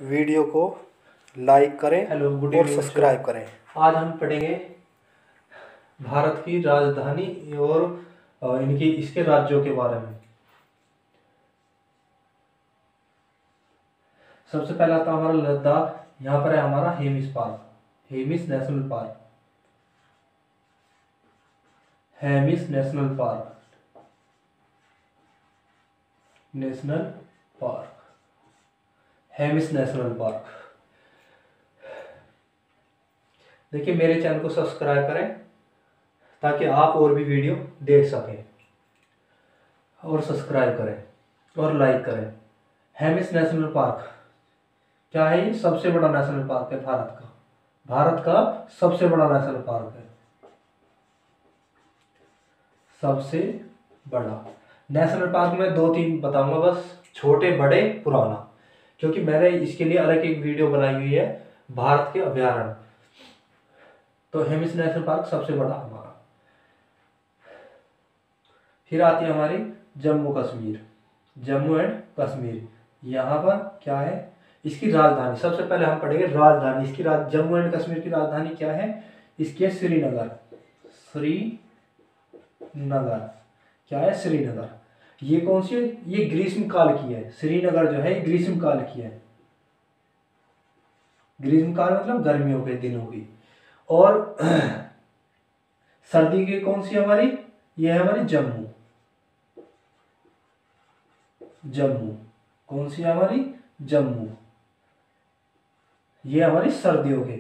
Video को like करें hello, good और इवनिंग। सब्सक्राइब करें। आज हम पढ़ेंगे भारत की राजधानी और इनकी इसके राज्यों के बारे में। सबसे पहला था हमारा लद्दाख। यहाँ पर है हमारा Hemis park, Hemis national park, Hemis national park, national park, Hemis national park. देखिए, मेरे चैनल को सब्सक्राइब करें ताकि आप और भी वीडियो देख सकें, और सब्सक्राइब करें और लाइक करें। हेमिस नेशनल पार्क क्या है? ये सबसे बड़ा नेशनल पार्क है भारत का सबसे बड़ा नेशनल पार्क है। सबसे बड़ा नेशनल पार्क में दो तीन बताऊंगा बस, छोटे बड़े पुराना, क्योंकि मैंने इसके लिए अलग एक वीडियो बनाई हुई है भारत के अभयारण्य। तो हेमिस नेशनल पार्क सबसे बड़ा हमारा। फिर आती है हमारी जम्मू कश्मीर, जम्मू एंड कश्मीर। यहाँ पर क्या है? इसकी राजधानी। सबसे पहले हम पढ़ेंगे राजधानी इसकी। जम्मू एंड कश्मीर की राजधानी क्या है? इसकी है श्रीनगर। श्रीनगर क्या है? श्रीनगर। ये कौन सी है? ये ग्रीष्म काल की है। श्रीनगर जो है ये ग्रीष्म काल की है। ग्रीष्म काल मतलब गर्मियों के दिनों की। और सर्दी की कौन सी हमारी? ये है हमारी जम्मू। जम्मू कौन सी है हमारी? जम्मू। ये हमारी सर्दियों के,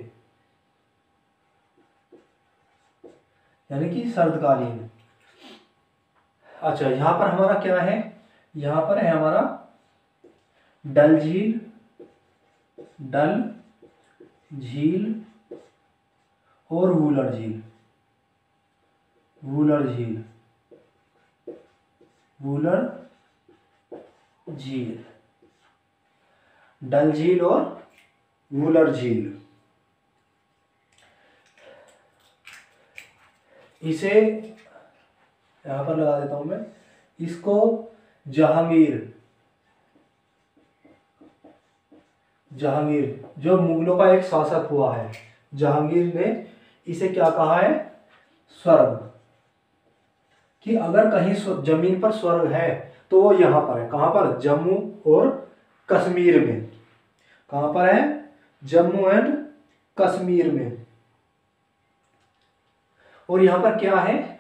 यानी कि सर्दकालीन। अच्छा, यहां पर हमारा क्या है? यहां पर है हमारा डल झील, डल झील और वुलर झील, वुलर झील, वुलर झील, डल झील और वुलर झील। इसे यहां पर लगा देता हूं मैं। इसको जहांगीर, जहांगीर जो मुगलों का एक शासक हुआ है, जहांगीर ने इसे क्या कहा है? स्वर्ग। कि अगर कहीं जमीन पर स्वर्ग है तो वो यहां पर है। कहां पर? जम्मू और कश्मीर में। कहां पर है? जम्मू एंड कश्मीर में। और यहां पर क्या है?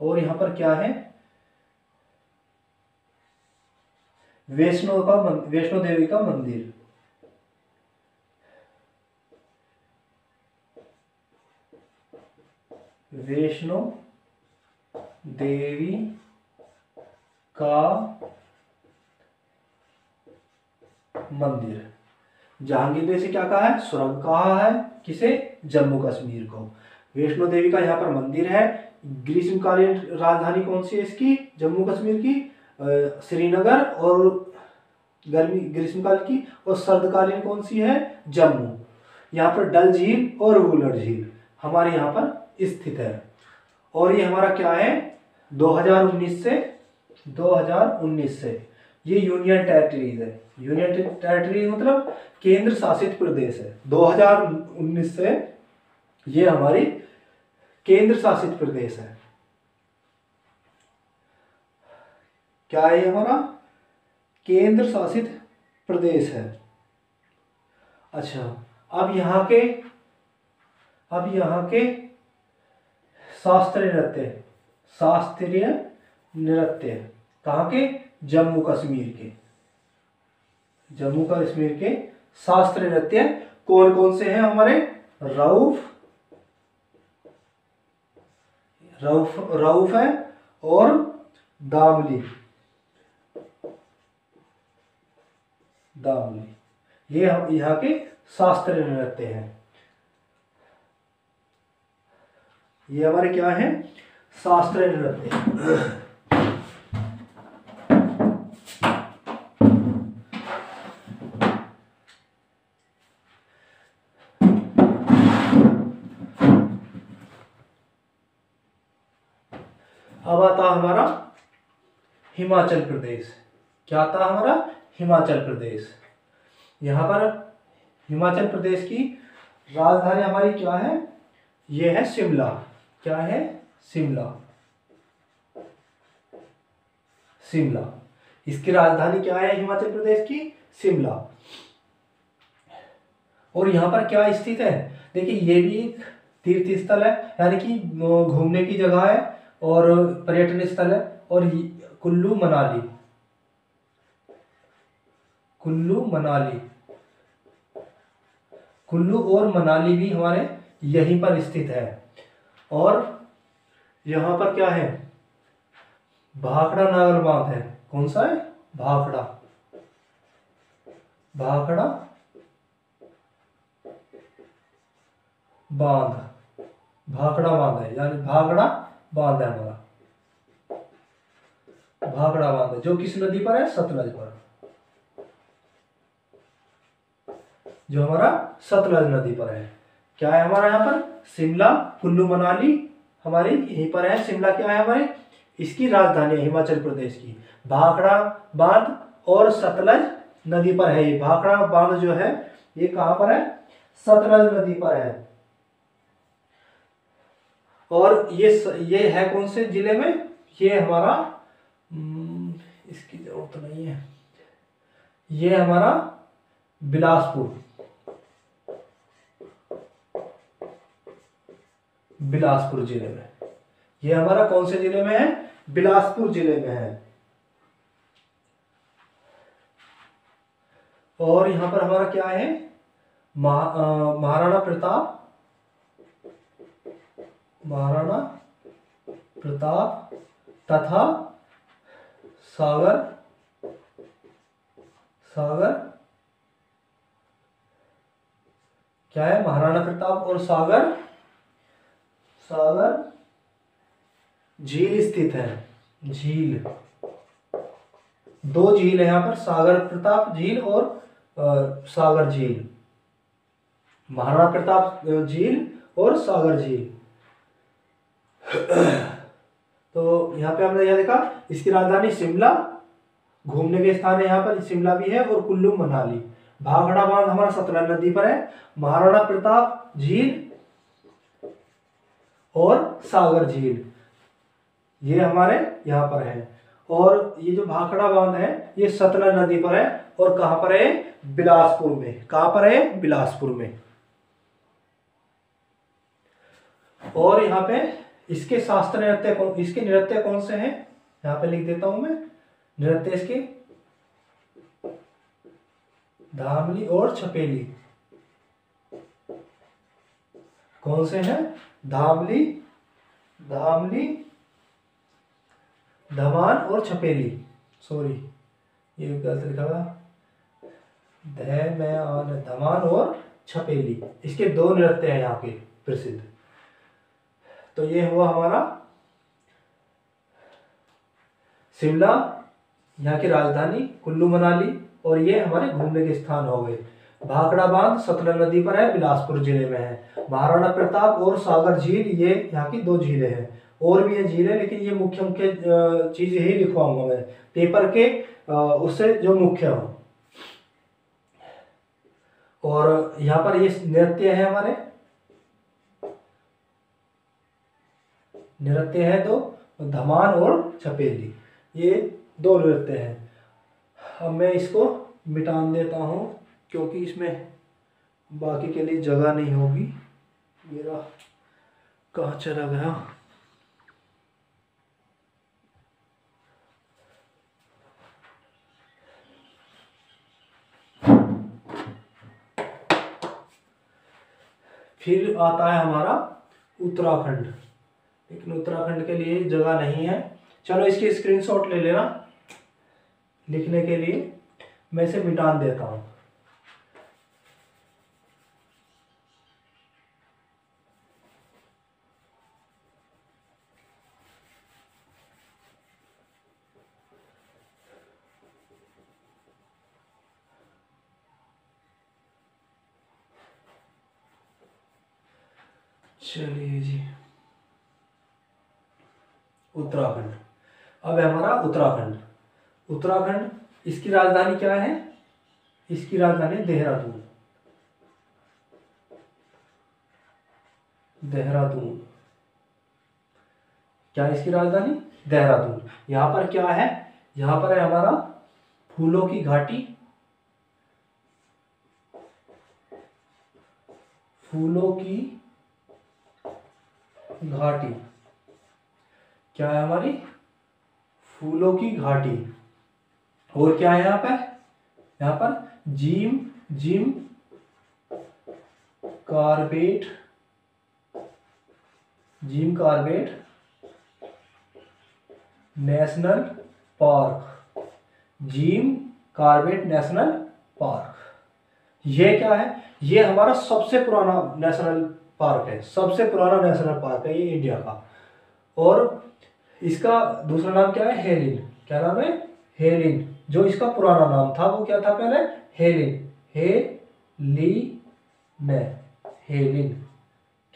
और यहां पर क्या है? वैष्णो देवी का मंदिर। वैष्णो देवी का मंदिर। जहांगीर ने इसे क्या कहा है? स्वर्ग कहा है। किसे? जम्मू कश्मीर को। वैष्णो देवी का यहाँ पर मंदिर है। ग्रीष्मकालीन राजधानी कौन सी है इसकी? जम्मू कश्मीर की श्रीनगर। और गर्मी ग्रीष्मकाल की। और सर्दकालीन कौन सी है? जम्मू। यहाँ पर डल झील और वुलर झील हमारे यहाँ पर स्थित है। और ये हमारा क्या है? 2019 से ये यूनियन टेरिटरीज है। यूनियन टेरिटरी मतलब केंद्र शासित प्रदेश है। 2019 से ये हमारी केंद्र शासित प्रदेश है। क्या है हमारा? केंद्र शासित प्रदेश है। अच्छा, अब यहाँ के शास्त्रीय नृत्य, शास्त्रीय नृत्य कहाँ के? जम्मू कश्मीर के। जम्मू कश्मीर के शास्त्रीय नृत्य कौन कौन से हैं हमारे? रऊफ है और दामली। दामली ये हम यहाँ के शास्त्रीय नृत्य हैं। ये हमारे क्या है? शास्त्रीय नृत्य। अब आता हमारा हिमाचल प्रदेश। क्या आता हमारा? हिमाचल प्रदेश। यहाँ पर हिमाचल प्रदेश की राजधानी हमारी क्या है? ये है शिमला। क्या है? शिमला। शिमला, इसकी राजधानी क्या है हिमाचल प्रदेश की? शिमला। और यहाँ पर क्या स्थित है? देखिए ये भी एक तीर्थ स्थल है, यानी कि घूमने की जगह है और पर्यटन स्थल है। और कुल्लू मनाली, कुल्लू मनाली, कुल्लू और मनाली भी हमारे यहीं पर स्थित है। और यहाँ पर क्या है? भाखड़ा नागल बांध है। कौन सा है? भाखड़ा, भाखड़ा बांध, भाखड़ा बांध है, यानी भाखड़ा बांध है हमारा, भाखड़ा बांध है, जो किस नदी पर है? सतलज पर, जो हमारा सतलज नदी पर है। क्या है हमारा यहाँ पर? शिमला, कुल्लू मनाली हमारी यहीं पर है। शिमला क्या है हमारे? इसकी राजधानी है हिमाचल प्रदेश की। भाखड़ा बांध और सतलज नदी पर है। ये भाखड़ा बांध जो है ये कहाँ पर है? सतलज नदी पर है। और ये है कौन से जिले में? ये हमारा इसकी जरूरत नहीं है, ये हमारा बिलासपुर, बिलासपुर जिले में। ये हमारा कौन से जिले में है? बिलासपुर जिले में है। और यहां पर हमारा क्या है? महाराणा प्रताप, महाराणा प्रताप तथा सागर, सागर क्या है? महाराणा प्रताप और सागर, सागर झील स्थित है। झील, दो झील है यहाँ पर, सागर प्रताप झील और सागर झील, महाराणा प्रताप झील और सागर झील। तो यहाँ पे हमने यह देखा, इसकी राजधानी शिमला, घूमने के स्थान है यहाँ पर शिमला भी है, और कुल्लू मनाली। भाखड़ा बांध हमारा सतलज नदी पर है, महाराणा प्रताप झील और सागर झील ये हमारे यहाँ पर है। और ये जो भाखड़ा बांध है ये सतलज नदी पर है, और कहाँ पर है? बिलासपुर में। कहाँ पर है? बिलासपुर में। और यहाँ पे इसके शास्त्रीय नृत्य, इसके नृत्य कौन से हैं? यहाँ पे लिख देता हूं मैं। नृत्य इसके धामली और छपेली। कौन से हैं? धामली, धामली, धमान और छपेली। सॉरी ये गलत लिखा हुआ, धमान और छपेली, इसके दो नृत्य हैं यहाँ के प्रसिद्ध। तो ये हुआ हमारा शिमला, यहाँ की राजधानी, कुल्लू मनाली, और ये हमारे घूमने के स्थान हो गए। भाखड़ा बांध सतलज नदी पर है, बिलासपुर जिले में है। महाराणा प्रताप और सागर झील ये यहाँ की दो झीलें हैं। और भी है झीलें, लेकिन ये मुख्य मुख्य चीज यही लिखवाऊंगा मैं पेपर के, उससे जो मुख्य हो। और यहाँ पर ये नृत्य है हमारे, नृत्य है दो, धमान और छपेली, ये दो नृत्य हैं। अब मैं इसको मिटान देता हूँ क्योंकि इसमें बाकी के लिए जगह नहीं होगी। मेरा कहाँ चला गया? फिर आता है हमारा उत्तराखंड, लेकिन उत्तराखंड के लिए जगह नहीं है। चलो इसकी स्क्रीनशॉट ले लेना लिखने के लिए, मैं इसे मिटान देता हूं। चलिए जी, उत्तराखंड। अब है हमारा उत्तराखंड। उत्तराखंड, इसकी राजधानी क्या है? इसकी राजधानी देहरादून। देहरादून, क्या है इसकी राजधानी? देहरादून। यहां पर क्या है? यहां पर है हमारा फूलों की घाटी। फूलों की घाटी, क्या है हमारी? फूलों की घाटी। और क्या है यहाँ पे? यहाँ पर Jim Corbett, Jim Corbett National Park. Jim Corbett National Park, ये क्या है? ये हमारा सबसे पुराना नेशनल पार्क है, सबसे पुराना नेशनल पार्क है ये इंडिया का। और इसका दूसरा नाम क्या है? हेलिन। क्या नाम है? हेलिन। जो इसका पुराना नाम था वो क्या था पहले? हेलिन। हेलिन,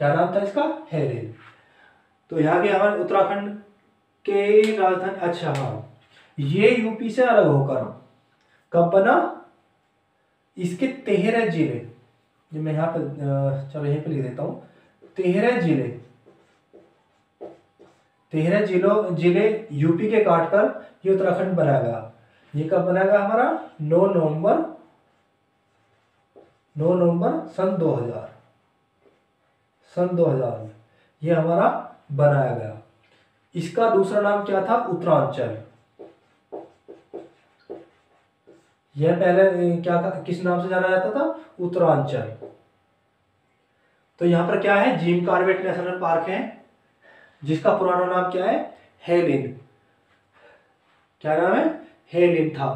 क्या नाम था इसका? हेलिन। तो यहाँ के हमारे उत्तराखंड के राजधानी, अच्छा हाँ, ये यूपी से अलग होकर कब बना? इसके 13 जिले, जो मैं यहाँ पे चलो यहीं पे लिख देता हूँ, 13 जिले, 13 जिले यूपी के काटकर ये उत्तराखंड बनाया गया। ये कब बनाया गया हमारा? 9 नवंबर सन 2000, सन 2000 में ये हमारा बनाया गया। इसका दूसरा नाम क्या था? उत्तरांचल। यह पहले क्या किस नाम से जाना जाता था? उत्तरांचल। तो यहां पर क्या है? जिम कार्बेट नेशनल पार्क है, जिसका पुराना नाम क्या है? हेलिन। क्या नाम है? हेलिन था।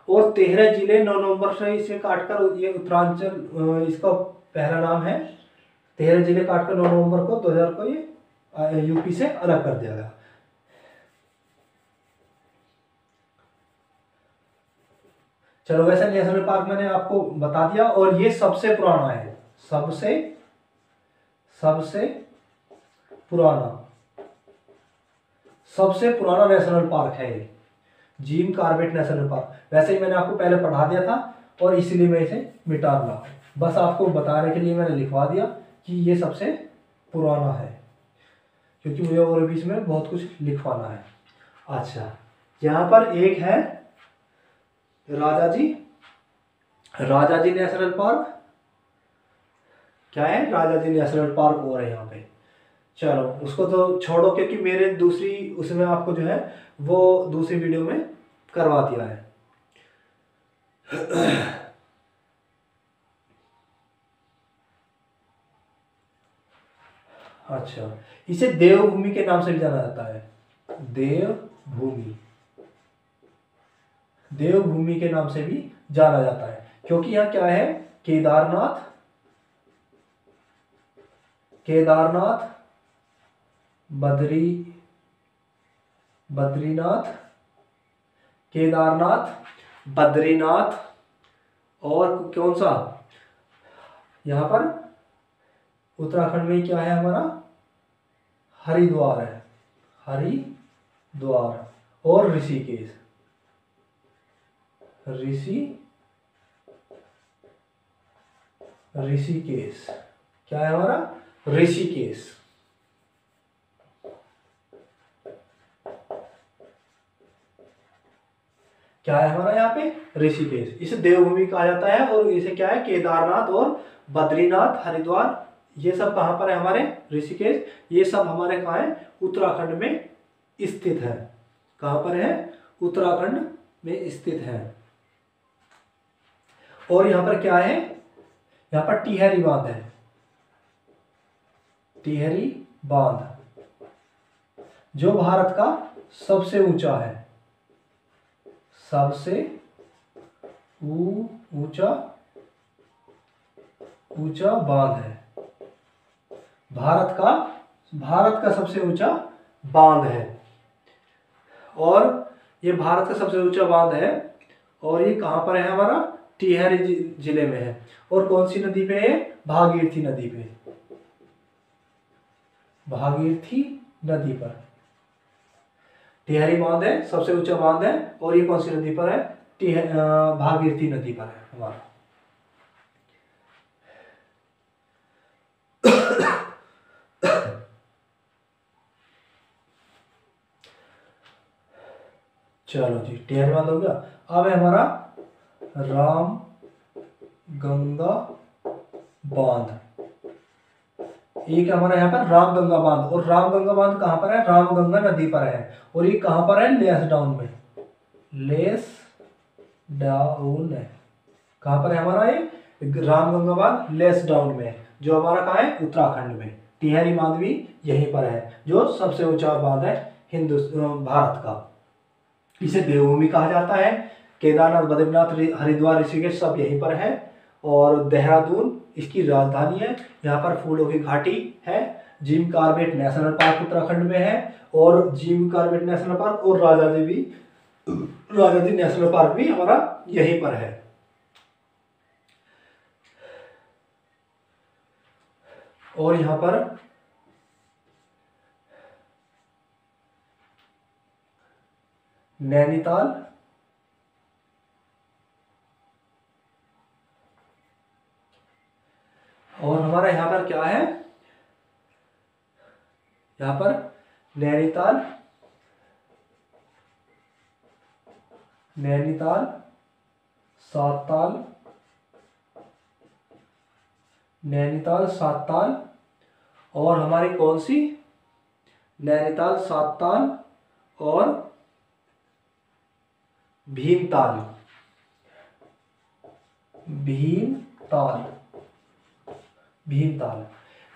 और 13 जिले 9 नवंबर से इसे काटकर ये उत्तरांचल, इसका पहला नाम है। 13 जिले काटकर 9 नवंबर को 2000 को ये यूपी से अलग कर दिया गया। चलो वैसे नेशनल पार्क मैंने आपको बता दिया। और ये सबसे पुराना है, सबसे पुराना नेशनल पार्क है ये, जिम कार्बेट नेशनल पार्क। वैसे ही मैंने आपको पहले पढ़ा दिया था और इसीलिए मैं इसे मिटा रहा, बस आपको बताने के लिए मैंने लिखवा दिया कि ये सबसे पुराना है, क्योंकि मुझे और भी इसमें बहुत कुछ लिखवाना है। अच्छा, यहाँ पर एक है राजाजी नेशनल पार्क। क्या है? राजाजी नेशनल पार्क हो रहा है यहाँ पे। चलो उसको तो छोड़ो, क्योंकि मेरे दूसरी उसमें आपको जो है वो दूसरी वीडियो में करवा दिया है। अच्छा, इसे देवभूमि के नाम से भी जाना जाता है। देवभूमि के नाम से भी जाना जाता है, क्योंकि यहाँ क्या है? केदारनाथ, बद्रीनाथ और कौन सा? यहाँ पर उत्तराखंड में क्या है हमारा? हरिद्वार है, हरिद्वार और ऋषिकेश। ऋषिकेश क्या है हमारा? ऋषिकेश। क्या है हमारा यहाँ पे? ऋषिकेश। इसे देवभूमि कहा जाता है। और इसे क्या है? केदारनाथ और बद्रीनाथ, हरिद्वार, ये सब कहाँ पर है हमारे? ऋषिकेश। ये सब हमारे कहाँ है? उत्तराखंड में स्थित है। कहाँ पर है? उत्तराखंड में स्थित है। और यहाँ पर क्या है? यहाँ पर टिहरी बांध है, टिहरी बांध, जो भारत का सबसे ऊंचा है, सबसे ऊंचा बांध है। भारत का सबसे ऊंचा बांध है। और ये भारत का सबसे ऊंचा बांध है। और ये कहाँ पर है हमारा? टिहरी जिले में है। और कौन सी नदी पे है? भागीरथी नदी पे, भागीरथी नदी पर टिहरी बांध है, सबसे ऊंचा बांध है। और ये कौन सी नदी पर है? भागीरथी नदी पर है हमारा। चलो जी, टीहरी बांध हो गया। अब है हमारा राम गंगा बांध। एक हमारा यहाँ पर राम गंगा बांध, और राम गंगा बांध कहाँ पर है? राम गंगा नदी पर है। और ये कहाँ पर है? लेस डाउन में। लेस डाउन है। कहाँ पर है हमारा ये राम गंगा बांध? लेस डाउन में, जो हमारा कहाँ है? उत्तराखंड में। टिहरी बांध भी यहीं पर है, जो सबसे ऊंचा बांध है भारत का। इसे देवभूमि कहा जाता है। केदारनाथ, बद्रीनाथ, हरिद्वार, ऋषिकेश सब यहीं पर है। और देहरादून इसकी राजधानी है। यहाँ पर फूलों की घाटी है। Jim Corbett national park Uttarakhand में है, और जिम कॉर्बेट नेशनल पार्क और राजाजी नेशनल पार्क भी हमारा यहीं पर है। और यहाँ पर नैनीताल, और हमारा यहाँ पर क्या है? यहाँ पर नैनीताल, सातताल, नैनीताल सातताल, और हमारी कौन सी? नैनीताल सातताल और भीमताल।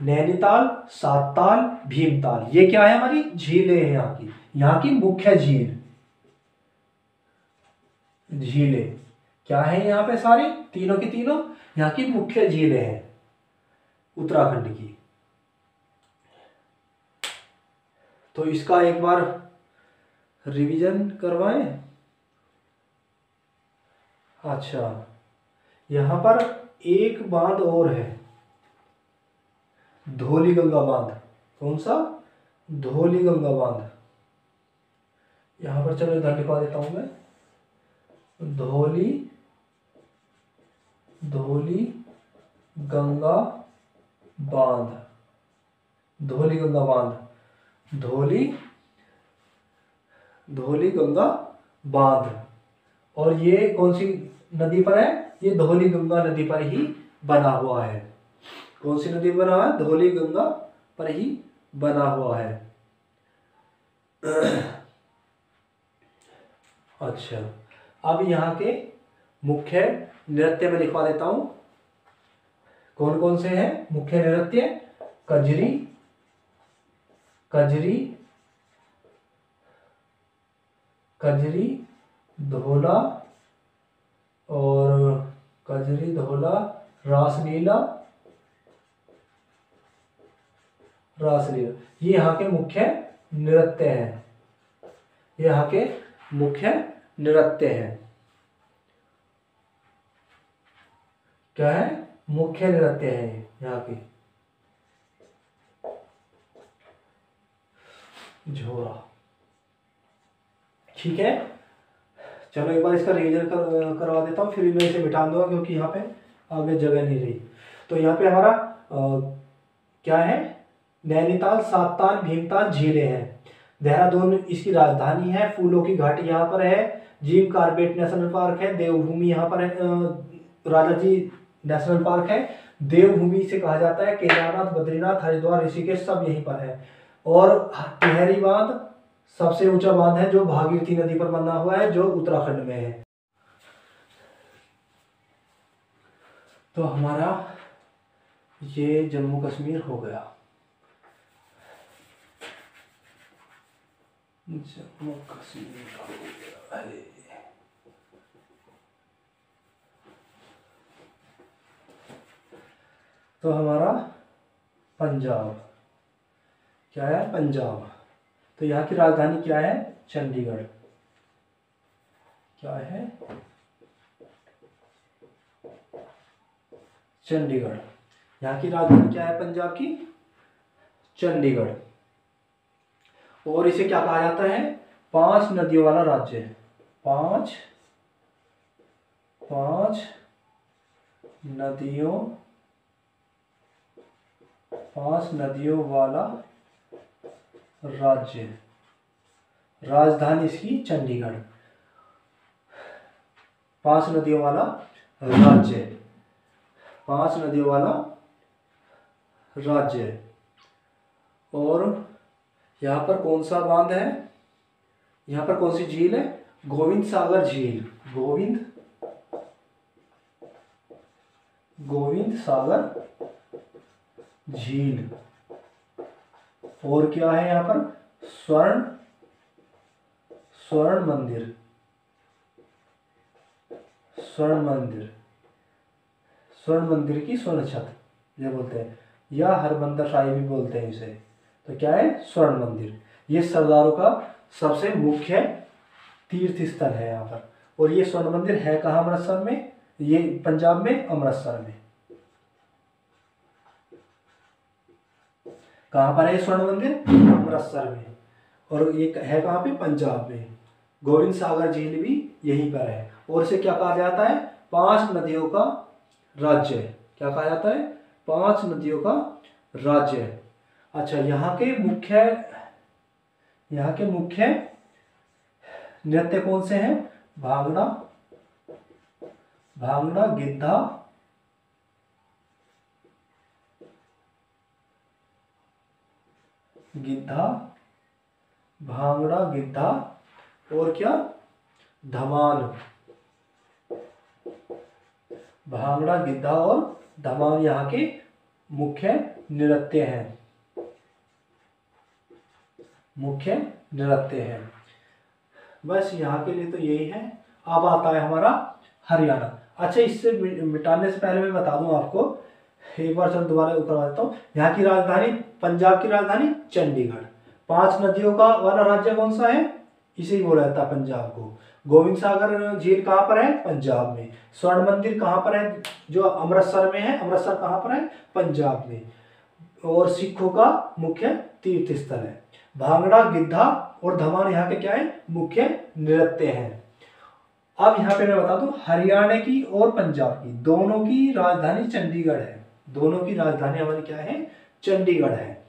नैनीताल, सातताल, भीमताल, ये क्या है? हमारी झीलें हैं यहाँ की मुख्य झीलें क्या है यहाँ पे? सारी तीनों की तीनों यहाँ की मुख्य झीलें हैं उत्तराखंड की। तो इसका एक बार रिवीजन करवाएं। अच्छा, यहाँ पर एक बांध और है, धौली गंगा बांध। कौन सा? धौली गंगा बांध। यहाँ पर चलो इधर लिखवा देता हूं मैं, धौली गंगा बांध। धौली गंगा बांध। और ये कौन सी नदी पर है? ये धौली गंगा नदी पर ही बना हुआ है। कौन सी नदी पर बना है? धौली गंगा पर ही बना हुआ है। अच्छा, अब यहाँ के मुख्य नृत्य में लिखवा देता हूं। कौन कौन से हैं मुख्य नृत्य? कजरी, धोला, और कजरी, धोला, रासलीला। ये यहाँ के मुख्य नृत्य हैं। क्या है? मुख्य नृत्य है यहाँ के। झोरा। ठीक है, चलो एक बार इसका रिवीजन करवा देता हूँ, फिर मैं इसे मिटा दूंगा क्योंकि यहाँ पे आगे जगह नहीं रही। तो यहाँ पे हमारा क्या है? नैनीताल, सातताल, भीमताल झीलें हैं। देहरादून इसकी राजधानी है। फूलों की घाटी यहाँ पर है। जिम कॉर्बेट नेशनल पार्क है। देवभूमि यहाँ पर है, राजाजी नेशनल पार्क है। देवभूमि से कहा जाता है। केदारनाथ, बद्रीनाथ, हरिद्वार, ऋषिकेश सब यहीं पर है। और टिहरी बांध सबसे ऊंचा बांध है, जो भागीरथी नदी पर बना हुआ है, जो उत्तराखंड में है। तो हमारा ये जम्मू कश्मीर हो गया। जम्मू कश्मीर हो गया। तो हमारा पंजाब क्या है? पंजाब। तो यहाँ की राजधानी क्या है? चंडीगढ़। क्या है? चंडीगढ़। यहाँ की राजधानी क्या है पंजाब की? चंडीगढ़। और इसे क्या कहा जाता है? 5 नदियों वाला राज्य है। 5 5 नदियों वाला राज्य। राजधानी इसकी चंडीगढ़। 5 नदियों वाला राज्य। 5 नदियों वाला राज्य। और यहाँ पर कौन सा बांध है, यहाँ पर कौन सी झील है? गोविंद सागर झील। गोविंद सागर झील। और क्या है यहाँ पर? स्वर्ण मंदिर। स्वर्ण मंदिर की स्वर्ण छत ये बोलते हैं, या हरमंदिर साहिब भी बोलते हैं इसे। तो क्या है? स्वर्ण मंदिर। ये सरदारों का सबसे मुख्य तीर्थ स्थल है यहाँ पर। और ये स्वर्ण मंदिर है कहाँ? अमृतसर में। ये पंजाब में, अमृतसर में। कहाँ पर है स्वर्ण मंदिर? अमृतसर में। और ये है कहाँ पे? पंजाब में। गोविंद सागर झील भी यहीं पर है। और इसे क्या कहा जाता है? 5 नदियों का राज्य। क्या कहा जाता है? 5 नदियों का राज्य। अच्छा, यहाँ के मुख्य नृत्य कौन से हैं? भांगड़ा, गिद्धा, भांगड़ा, गिद्धा और क्या? धमाल। भांगड़ा, गिद्धा और धमाल यहाँ के मुख्य नृत्य हैं। बस यहाँ के लिए तो यही है। अब आता है हमारा हरियाणा। अच्छा, इससे मिटाने से पहले मैं बता दूं आपको, एक बार चलो दोबारा करवा देता हूँ। यहाँ की राजधानी, पंजाब की राजधानी चंडीगढ़। 5 नदियों का वाला राज्य कौन सा है? इसे ही बोला जाता है पंजाब को। गोविंद सागर झील कहाँ पर है? पंजाब में। स्वर्ण मंदिर कहाँ पर है? जो अमृतसर में है। अमृतसर कहाँ पर है? पंजाब में। और सिखों का मुख्य तीर्थ स्थल है। भांगड़ा, गिद्धा और धमाल यहाँ के क्या है? मुख्य नृत्य हैं। अब यहाँ पे मैं बता दूं, हरियाणा की और पंजाब की दोनों की राजधानी चंडीगढ़ है। दोनों की राजधानी हमारी क्या है? चंडीगढ़ है।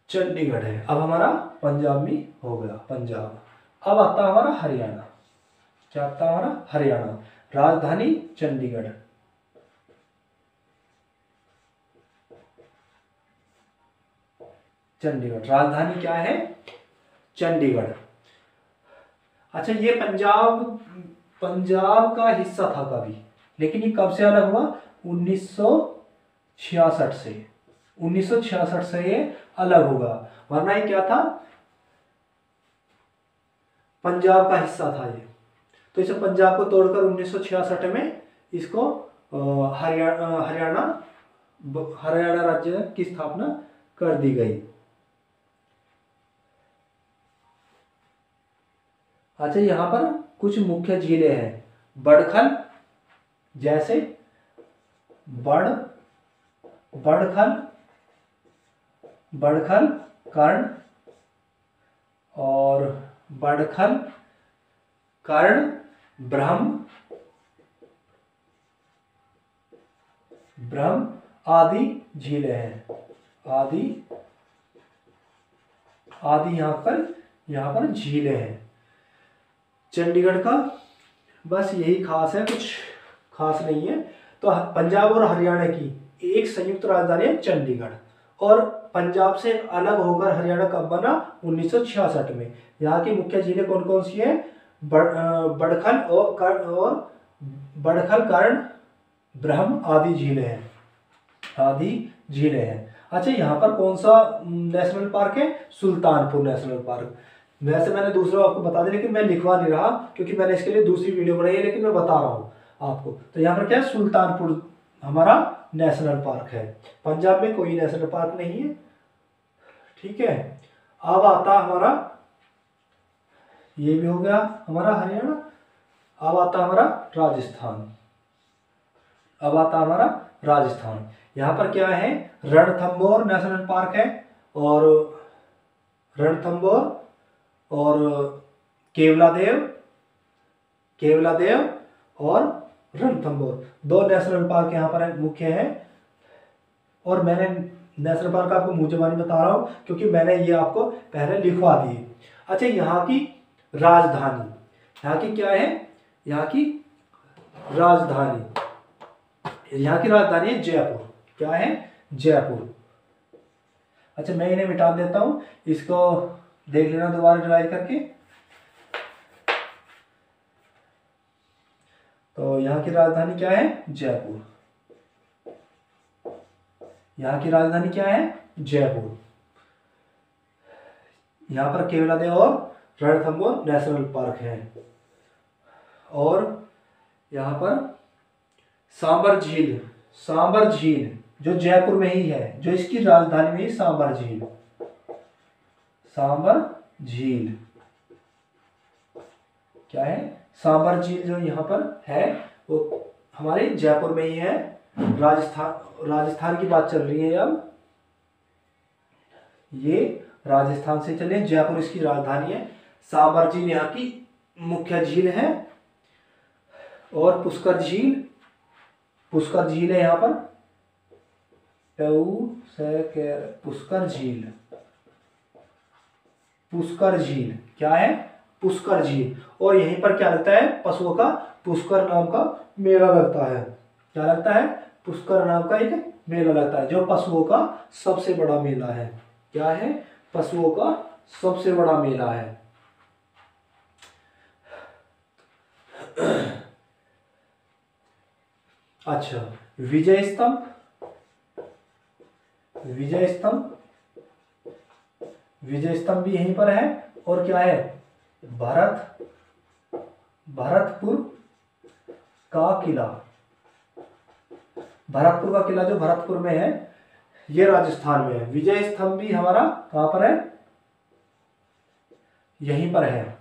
चंडीगढ़ है। अब हमारा पंजाब में हो गया पंजाब। अब आता है हमारा हरियाणा। क्या आता है हमारा? हरियाणा। राजधानी चंडीगढ़। राजधानी क्या है? चंडीगढ़। अच्छा, ये पंजाब का हिस्सा था कभी, लेकिन ये कब से अलग हुआ? 1966 से। 1966 से ये अलग होगा, वरना ये क्या था? पंजाब का हिस्सा था ये। तो इसे पंजाब को तोड़कर 1966 में इसको हरियाणा राज्य की स्थापना कर दी गई। अच्छा, यहाँ पर कुछ मुख्य झीलें हैं। बड़खल, जैसे बड़खल, कर्ण और बड़खल, कर्ण, ब्रह्म आदि झीलें हैं। आदि यहाँ पर झीलें हैं। चंडीगढ़ का बस यही खास है, कुछ खास नहीं है। तो पंजाब और हरियाणा की एक संयुक्त राजधानी है चंडीगढ़। और पंजाब से अलग होकर हरियाणा कब बना? 1966 में। यहाँ की मुख्य झीलें कौन कौन सी है? बड़खल, कर्ण, ब्रह्म आदि झीलें हैं। अच्छा, यहाँ पर कौन सा नेशनल पार्क है? Sultanpur national park. वैसे मैंने दूसरा आपको बता दिया, लेकिन मैं लिखवा नहीं रहा क्योंकि मैंने इसके लिए दूसरी वीडियो बनाई है, लेकिन मैं बता रहा हूँ आपको। तो यहाँ पर क्या है? सुल्तानपुर हमारा नेशनल पार्क है। पंजाब में कोई नेशनल पार्क नहीं है। ठीक है। अब आता हमारा, ये भी हो गया हमारा हरियाणा। अब आता हमारा राजस्थान। यहाँ पर क्या है, रणथंभौर नेशनल पार्क है, और रणथंभौर और केवलादेव, केवलादेव और रणथंभौर, दो नेशनल पार्क यहाँ पर मुख्य है। और मैंने नेशनल पार्क आपको मुंह ज़बानी बता रहा हूँ क्योंकि मैंने ये आपको पहले लिखवा दिए। अच्छा, यहाँ की राजधानी, यहाँ की क्या है, यहाँ की राजधानी, यहाँ की राजधानी है जयपुर। क्या है, जयपुर। अच्छा, मैं इन्हें मिटा देता हूँ, इसको देख लेना दोबारा रिवाइज करके। तो यहाँ की राजधानी क्या है, जयपुर। यहाँ की राजधानी क्या है, जयपुर। यहाँ पर केवलादेव और रणथंभौर नेशनल पार्क है। और यहाँ पर सांबर झील, सांबर झील जो जयपुर में ही है, जो इसकी राजधानी में ही सांबर झील, सांबर झील क्या है, सांबर झील जो यहाँ पर है वो हमारे जयपुर में ही है। राजस्थान की बात चल रही है अब, ये राजस्थान से चले, जयपुर इसकी राजधानी है। सांबर झील यहाँ की मुख्य झील है। और पुष्कर झील, पुष्कर झील है यहाँ पर, पुष्कर झील, पुष्कर झील क्या है, पुष्कर झील। और यहीं पर क्या लगता है, पशुओं का पुष्कर नाम का मेला लगता है। क्या लगता है, पुष्कर नाम का एक मेला लगता है, जो पशुओं का सबसे बड़ा मेला है। क्या है, पशुओं का सबसे बड़ा मेला है। अच्छा, विजय स्तंभ, विजय स्तंभ, विजय स्तंभ भी यहीं पर है। और क्या है, भरतपुर का किला, भरतपुर का किला जो भरतपुर में है, ये राजस्थान में है। विजय स्तंभ भी हमारा कहां पर है, यहीं पर है।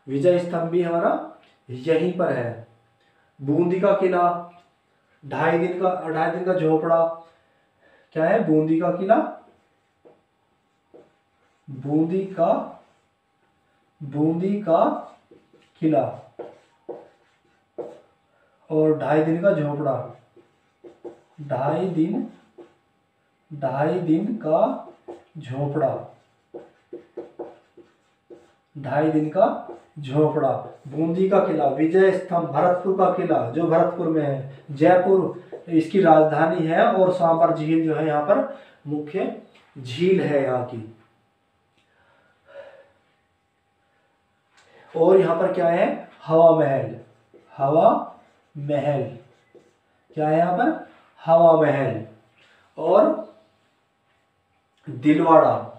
विजय स्तंभ भी हमारा यहीं पर है। बूंदी का किला, 2.5 दिन का झोपड़ा, क्या है, बूंदी का किला, बूंदी का किला और 2.5 दिन का झोपड़ा, 2.5 दिन का झोपड़ा, 2.5 दिन का झोपड़ा, बूंदी का किला, विजय स्तंभ, भरतपुर का किला जो भरतपुर में है, जयपुर इसकी राजधानी है, और सांबर झील जो है यहाँ पर मुख्य झील है यहाँ की। और यहाँ पर क्या है, हवा महल, हवा महल क्या है यहाँ पर, हवा महल। और दिलवाड़ा,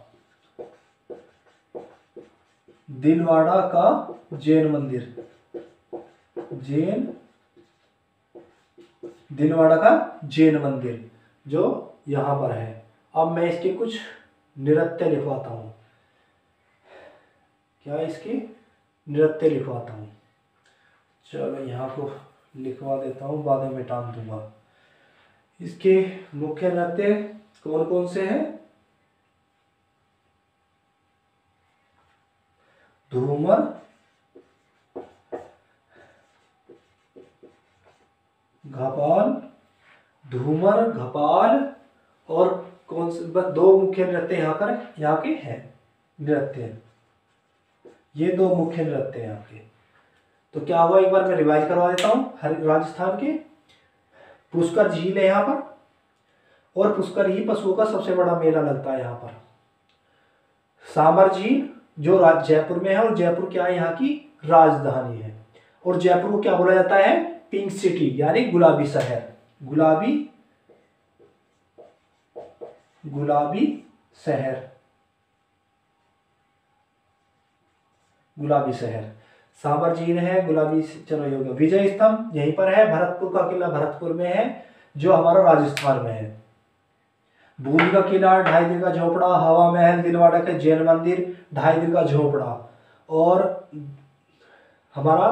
दिलवाड़ा का जैन मंदिर, दिलवाड़ा का जैन मंदिर जो यहाँ पर है। अब मैं इसके कुछ नृत्य लिखवाता हूँ, क्या इसकी नृत्य लिखवाता हूँ। चलो यहाँ को लिखवा देता हूँ, बाद में मिटा दूंगा। इसके मुख्य नृत्य कौन कौन से हैं, धूमर, घपाल, धूमर, घपाल, और कौन से, बस 2 मुख्य नृत्य यहाँ के हैं नृत्य, ये 2 मुख्य नृत्य यहाँ के। तो क्या हुआ, एक बार मैं रिवाइज करवा देता हूँ। राजस्थान के पुष्कर झील है यहाँ पर, और पुष्कर ही पशुओं का सबसे बड़ा मेला लगता है यहाँ पर। सांबर झील जो जयपुर में है, और जयपुर क्या है, यहाँ की राजधानी है। और जयपुर को क्या बोला जाता है, पिंक सिटी यानी गुलाबी शहर, गुलाबी शहर, गुलाबी शहर। सांबर झील है, गुलाबी, चलो ये हो गया। विजय स्तंभ यहीं पर है, भरतपुर का किला भरतपुर में है जो हमारा राजस्थान में है। बूंदी का किला, 2.5 दिन का झोपड़ा, हवा महल, दिलवाड़ा के जैन मंदिर, 2.5 दिन का झोपड़ा, और हमारा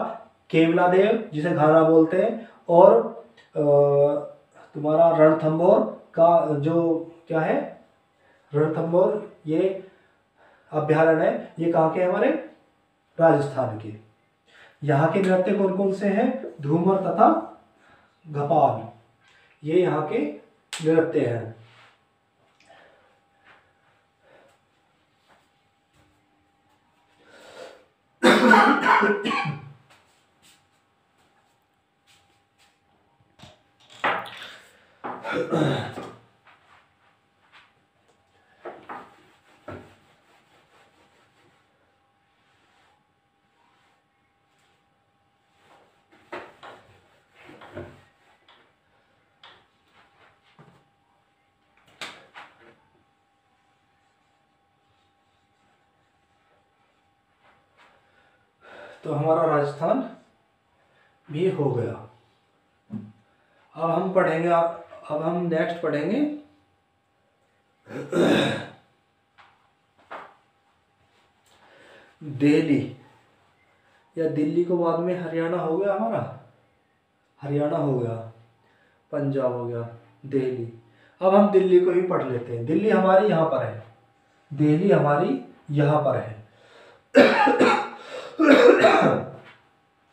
केवलादेव जिसे घाना बोलते हैं, और तुम्हारा रणथंभौर का जो क्या है, रणथंभौर ये अभ्यारण्य है, ये कहाँ के हैं हमारे, राजस्थान के। यहाँ के नृत्य कौन कौन से हैं, धूमर तथा घपाल, ये यहाँ के नृत्य हैं। तो हमारा राजस्थान भी हो गया। अब हम पढ़ेंगे, अब हम नेक्स्ट पढ़ेंगे दिल्ली, या दिल्ली को बाद में हरियाणा हो गया हमारा, हरियाणा हो गया, पंजाब हो गया, दिल्ली। अब हम दिल्ली को ही पढ़ लेते हैं। दिल्ली हमारी यहाँ पर है, दिल्ली हमारी यहाँ पर है,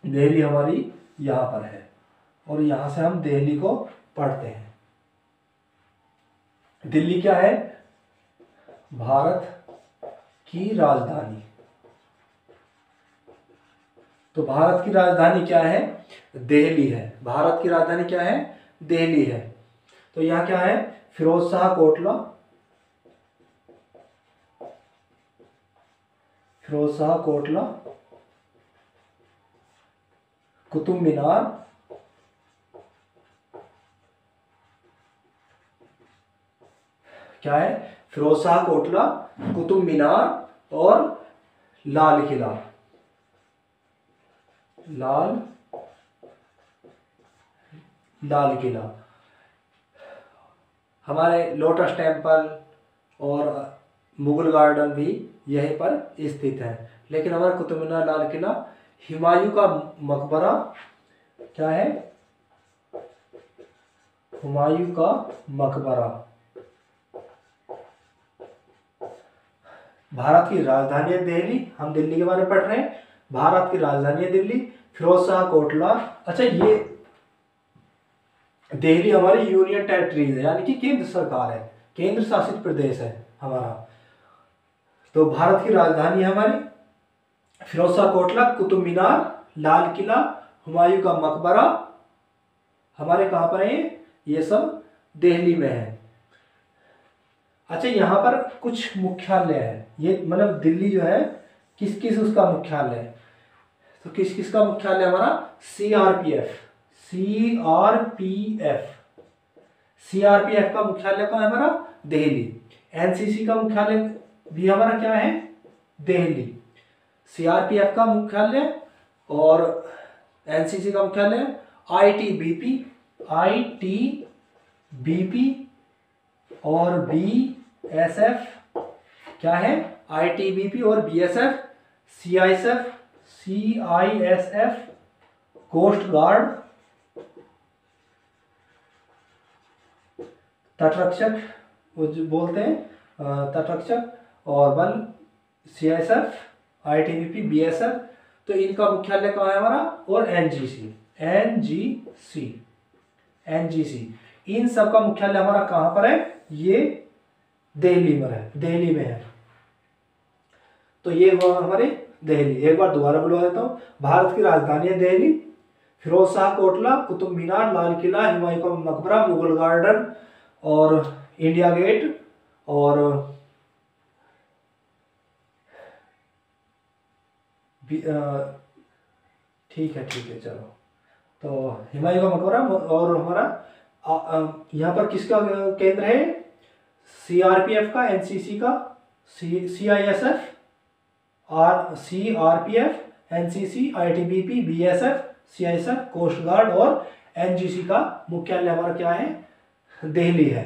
दिल्ली हमारी यहाँ पर है, और यहाँ से हम दिल्ली को पढ़ते हैं। दिल्ली क्या है, भारत की राजधानी। तो भारत की राजधानी क्या है, दिल्ली है। भारत की राजधानी क्या है, दिल्ली है। तो यहाँ क्या है, फिरोज शाह कोटला, फिरोज शाह कोटला, कुतुब मीनार, क्या है, फिरोज शाह कोटला, कुतुब मीनार और लाल किला, लाल किला। हमारे लोटस टेम्पल और मुगल गार्डन भी यहीं पर स्थित है। लेकिन हमारा कुतुब मीनार, लाल किला, हुमायूं का मकबरा क्या है, हुमायूं का मकबरा। भारत की राजधानी है दिल्ली, हम दिल्ली के बारे में पढ़ रहे हैं। भारत की राजधानी है दिल्ली, फिरोज शाह कोटला। अच्छा, ये दिल्ली हमारी यूनियन टेरिटरीज है, यानी कि केंद्र सरकार है, केंद्र शासित प्रदेश है हमारा। तो भारत की राजधानी है हमारी, फिरोज शाह कोटला, कुतुब मीनार, लाल किला, हुमायूं का मकबरा हमारे कहाँ पर है, ये सब दिल्ली में है। अच्छा, यहाँ पर कुछ मुख्यालय है, ये मतलब दिल्ली जो है किस किस उसका मुख्यालय है, तो किस किस का मुख्यालय हमारा, सीआरपीएफ, सीआरपीएफ का मुख्यालय कहाँ है हमारा, दिल्ली। एनसीसी का मुख्यालय भी हमारा क्या है, दिल्ली। सीआरपीएफ का मुख्यालय और एनसीसी का मुख्यालय, आईटीबीपी और बीएसएफ क्या है, आईटीबीपी और बीएसएफ, सीआईएसएफ, कोस्ट गार्ड, तटरक्षक वो जो बोलते हैं, तटरक्षक और बल, सीआईएसएफ, आईटीबीपी, बीएसएफ। तो इनका मुख्यालय कहाँ है हमारा, और एनजीसी, इन सब का मुख्यालय हमारा कहाँ पर है, ये दिल्ली में है, दिल्ली में है। तो ये हुआ हमारे दिल्ली। एक बार दोबारा बुलवा देता हूँ। भारत की राजधानी है दिल्ली, फिरोज शाह कोटला, कुतुब मीनार, लाल किला, हुमायूं का मकबरा, मुगल गार्डन और इंडिया गेट और ठीक है चलो। तो हुमायूं का मकबरा और हमारा यहाँ पर किसका केंद्र है, सीआरपीएफ का, एनसीसी का, CISF, CRPF, NCC, ITBP, BSF, CISF, coast guard और एनजीसी का मुख्यालय हमारा क्या है, दिल्ली है।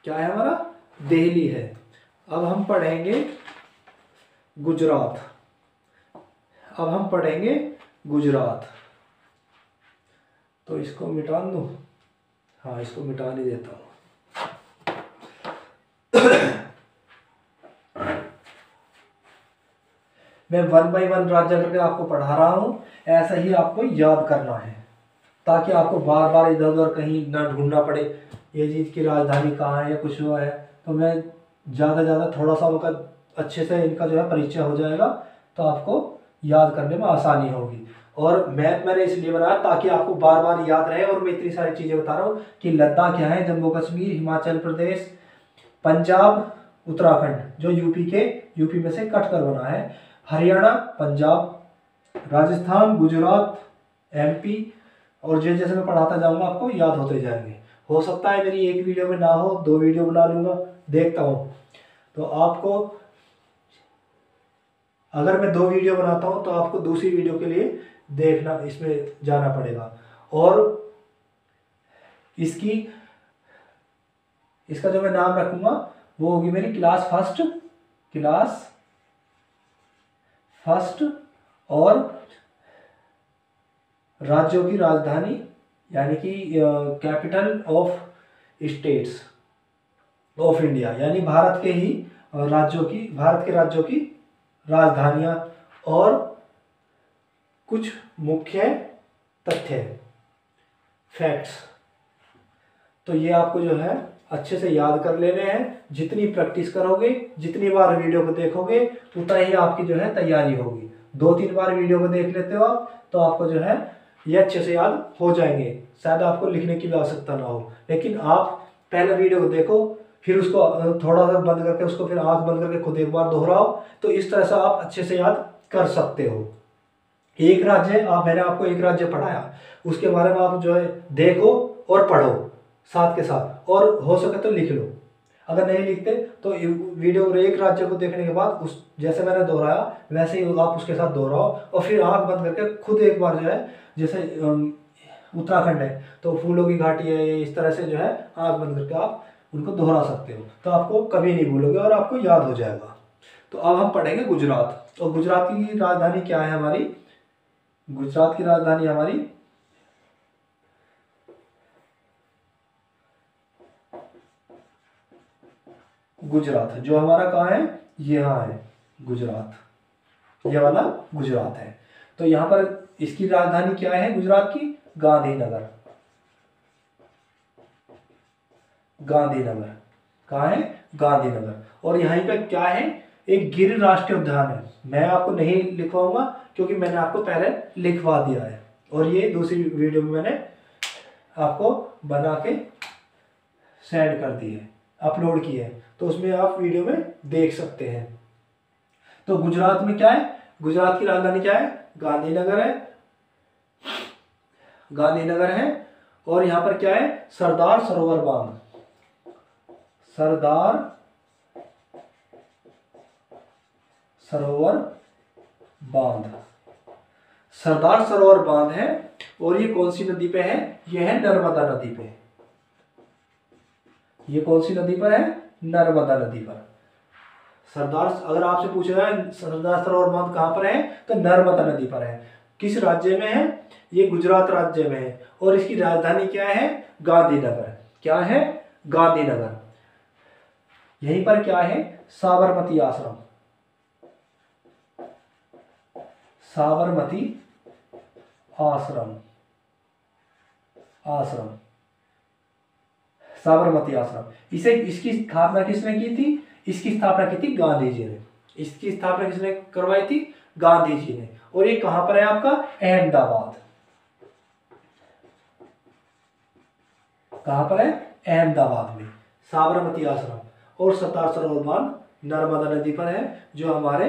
क्या है हमारा, दिल्ली है। अब हम पढ़ेंगे गुजरात। तो इसको मिटा दूँ, हाँ इसको मिटा नहीं देता हूँ। मैं 1 बाय 1 राज्य करके आपको पढ़ा रहा हूँ, ऐसा ही आपको याद करना है ताकि आपको बार बार इधर उधर कहीं ना ढूंढना पड़े ये चीज़ की राजधानी कहाँ है या कुछ हुआ है। तो मैं ज़्यादा थोड़ा सा उनका अच्छे से इनका जो है परिचय हो जाएगा तो आपको याद करने में आसानी होगी। और मैप मैंने इसलिए बनाया ताकि आपको बार बार याद रहे। और मैं इतनी सारी चीज़ें बता रहा हूँ कि लद्दाख क्या है, जम्मू कश्मीर, हिमाचल प्रदेश, पंजाब, उत्तराखंड जो यूपी में से कट कर बना है, हरियाणा, पंजाब, राजस्थान, गुजरात, एमपी, और जैसे मैं पढ़ाता जाऊंगा आपको याद होते जाएंगे। हो सकता है मेरी एक वीडियो में ना हो, 2 वीडियो बना लूंगा, देखता हूँ। तो आपको अगर मैं 2 वीडियो बनाता हूँ तो आपको दूसरी वीडियो के लिए देखना, इसमें जाना पड़ेगा। और इसका जो मैं नाम रखूंगा वो होगी मेरी क्लास फर्स्ट और राज्यों की राजधानी यानी कि capital of states of India, यानी भारत के राज्यों की राजधानियां और कुछ मुख्य तथ्य फैक्ट्स। तो ये आपको जो है अच्छे से याद कर लेने हैं। जितनी प्रैक्टिस करोगे, जितनी बार वीडियो को देखोगे, उतना ही आपकी जो है तैयारी होगी। 2-3 बार वीडियो को देख लेते हो आप तो आपको जो है ये अच्छे से याद हो जाएंगे। शायद आपको लिखने की भी आवश्यकता ना हो, लेकिन आप पहले वीडियो को देखो, फिर उसको थोड़ा सा बंद करके उसको फिर आंख बंद करके खुद एक बार दोहराओ, तो इस तरह से आप अच्छे से याद कर सकते हो। मैंने आपको एक राज्य पढ़ाया, उसके बारे में आप जो है देखो और पढ़ो साथ के साथ, और हो सके तो लिख लो। अगर नहीं लिखते तो वीडियो एक राज्य को देखने के बाद उस जैसे मैंने दोहराया वैसे ही आप उसके साथ दोहराओ, और फिर आंख बंद करके खुद एक बार जो है, जैसे उत्तराखंड है तो फूलों की घाटी है, इस तरह से जो है आंख बंद करके आप उनको दोहरा सकते हो, तो आपको कभी नहीं भूलोगे और आपको याद हो जाएगा। तो अब हम पढ़ेंगे गुजरात। और गुजरात की राजधानी क्या है हमारी? गुजरात की राजधानी हमारी गुजरात है। जो हमारा कहाँ है? यहाँ है गुजरात, ये वाला गुजरात है। तो यहाँ पर इसकी राजधानी क्या है गुजरात की? गांधीनगर। गांधीनगर कहाँ है? गांधीनगर। और यहाँ पे क्या है? एक गिर राष्ट्रीय उद्यान है। मैं आपको नहीं लिखवाऊंगा क्योंकि मैंने आपको पहले लिखवा दिया है, और ये दूसरी वीडियो में मैंने आपको बना के सेंड कर दी है, अपलोड की है, तो उसमें आप वीडियो में देख सकते हैं। तो गुजरात में क्या है? गुजरात की राजधानी क्या है? गांधीनगर है। गांधीनगर है। और यहाँ पर क्या है? सरदार सरोवर बांध। सरदार सरोवर बांध। सरदार सरोवर बांध है। और ये कौन सी नदी पे है? ये है नर्मदा नदी पे। ये कौन सी नदी पर है? नर्मदा नदी पर। अगर आपसे पूछा जाए सरदार सरोवर बांध कहां पर है, तो नर्मदा नदी पर है। किस राज्य में है? ये गुजरात राज्य में है। और इसकी राजधानी क्या है? गांधीनगर। क्या है? गांधीनगर। यहीं पर क्या है? साबरमती आश्रम। साबरमती आश्रम। साबरमती आश्रम। इसकी स्थापना किसने की थी? इसकी स्थापना की थी गांधी जी ने। इसकी स्थापना किसने करवाई थी? गांधी जी ने। और ये कहां पर है आपका? अहमदाबाद। कहां पर है? अहमदाबाद में साबरमती आश्रम। और सरदार सरोवर बांध नर्मदा नदी पर है, जो हमारे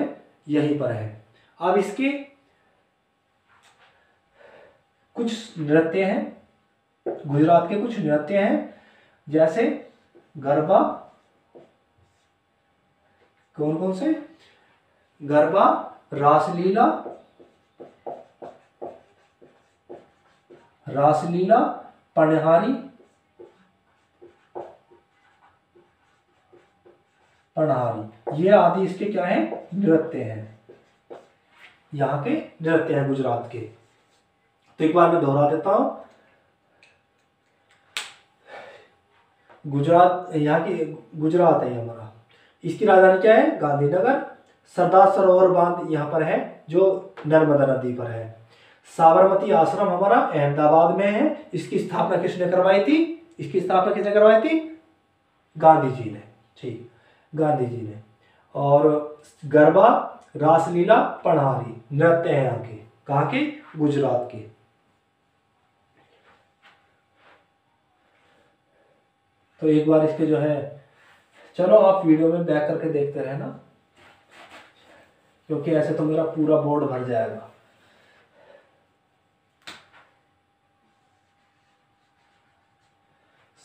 यहीं पर है। अब इसके कुछ नृत्य हैं, गुजरात के कुछ नृत्य हैं, जैसे गरबा। कौन कौन से? गरबा, रासलीला, पणहारी, ये आदि इसके क्या है? नृत्य हैं। यहाँ के नृत्य हैं गुजरात के। तो एक बार मैं दोहरा देता हूं। गुजरात, यहाँ की गुजरात है हमारा। इसकी राजधानी क्या है? गांधीनगर। सरदार सरोवर बांध यहाँ पर है जो नर्मदा नदी पर है। साबरमती आश्रम हमारा अहमदाबाद में है। इसकी स्थापना किसने करवाई थी? इसकी स्थापना किसने करवाई थी? गांधी जी ने। ठीक, गांधी जी ने। और गरबा, रासलीला, पढ़ारी नृत्य है यहाँ के। कहाँ के? गुजरात के। तो एक बार इसके जो है, चलो आप वीडियो में बैक करके देखते रहना, क्योंकि ऐसे तो मेरा पूरा बोर्ड भर जाएगा।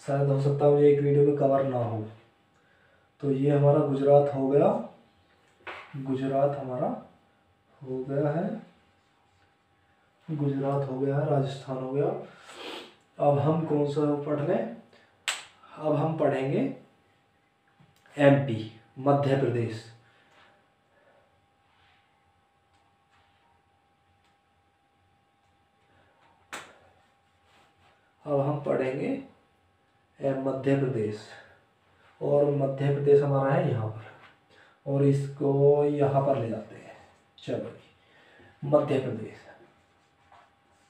शायद हो सकता है मुझे एक वीडियो में कवर ना हो। तो ये हमारा गुजरात हो गया, गुजरात हमारा हो गया है, गुजरात हो गया, राजस्थान हो गया। अब हम कौन सा पढ़ लें? अब हम पढ़ेंगे एमपी, मध्य प्रदेश। अब हम पढ़ेंगे मध्य प्रदेश, और मध्य प्रदेश हमारा है यहाँ पर, और इसको यहाँ पर ले जाते हैं। चलो जी, मध्य प्रदेश,